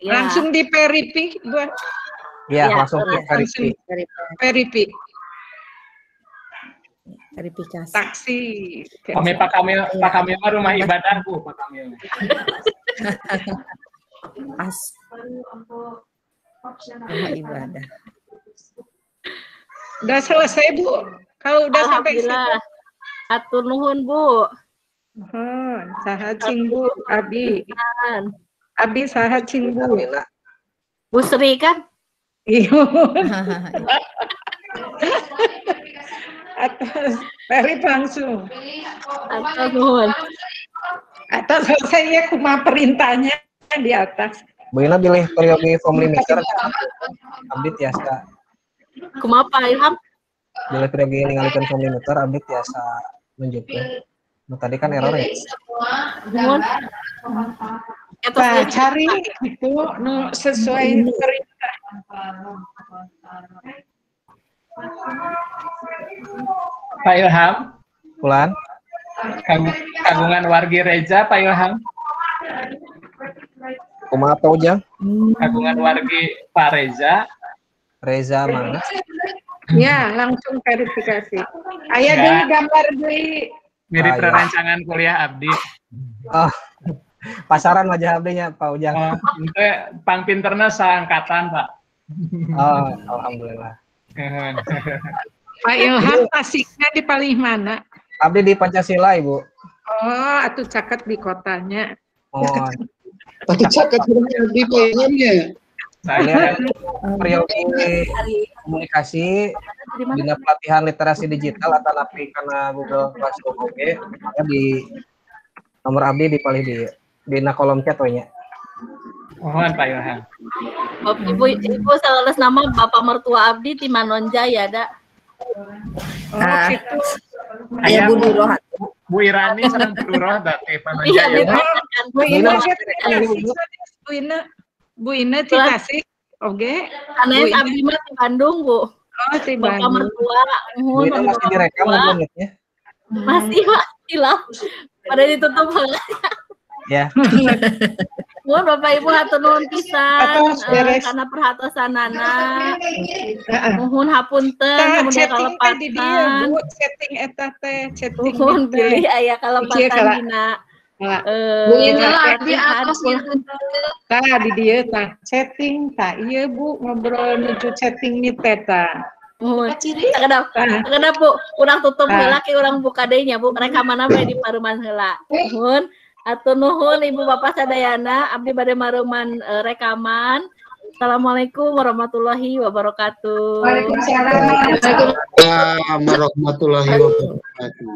H: Ya. Langsung di verify buat.
G: Ya, langsung di
H: verify.
L: Verifikasi.
H: Taksi.
D: Pak Kamil rumah ibadah Bu, Pak Kamil.
L: Pas. Rumah ibadah.
H: Udah selesai Bu. Kalau udah sampai situ.
A: Atur nuhun Bu.
H: Saha cing Bu, Abi. Abi saha cing Bu.
A: Bu Sri kan?
H: Iya. Atas dari langsung.
A: Atur nuhun.
H: Atas selesai ya kumaha perintahnya di atas.
G: Bu Ina pilih periode form limiter. Abdi tiasa.
A: Kumaha Pak Ilham?
G: Pilih periode ningalikeun form limiter, abdi tiasa nunjukeun. Nu tadi kan error ya.
A: Nuhun.
H: Pak cari itu sesuai perintah.
D: Pak Ilham.
G: Ulan.
D: Kagungan wargi Reza Pak Ilham.
G: Kumaha Pak Ujang?
D: Kagungan wargi Pak Reza.
G: Reza mana?
H: Ya, langsung verifikasi. Aya deui gambar deui.
D: Mirip perancangan kuliah abdi.
G: Oh. Pasaran wajah abdinya Pak Ujang.
D: Oh, itu pang pinterna saangkatan Pak.
G: Oh, alhamdulillah.
H: Pak Ilham Tasiknya di paling mana?
G: Abdi di Pancasila Ibu.
H: Oh, atuh caket di kotanya.
G: Oh.
C: Atuh caket di pengennya.
G: Saya periode komunikasi dina pelatihan literasi digital atau napi karena Google Classroom oke, maka di nomor abdi dipalih di dina kolom chat we nya.
D: Mohon Pak Ilham.
A: Ibu sales nama Bapak mertua abdi ti Manon Jaya da.
H: Oh, gitu.
D: Aya Bu Duroh. Bu Irani sareng Bu Duroh da teh Manon Jaya.
H: Bu Ina di Tasik. Oke.
A: Anes abdi mah di Bandung, Bu.
H: Oh, di
A: Bapak
H: Bandung.
A: mertua.
G: Bu Ina masih direkam menitnya.
A: Masih lah. Pada ditutup heula.
G: Ya.
A: Mohon Bapak Ibu hatur nuhun pisan karena perhatosanana. Mohon hapunten kemudian kalepatan.
H: Setting eta teh, setting.
A: Mohon pilih aya kalepatan dina.
I: Bu Ina lagi atas gitu.
H: Tah di dieu tah setting tah ieu Bu ngobrol nuju setting nih teh tah.
A: Mohon. Kadang Bu, urang tutup heula ke urang buka deui nya Bu. Rekaman we di paruman heula. Mohon atur nuhun Ibu Bapak sadayana, abdi bade maruman rekaman. Assalamualaikum warahmatullahi wabarakatuh.
C: Waalaikumsalam warahmatullahi wabarakatuh.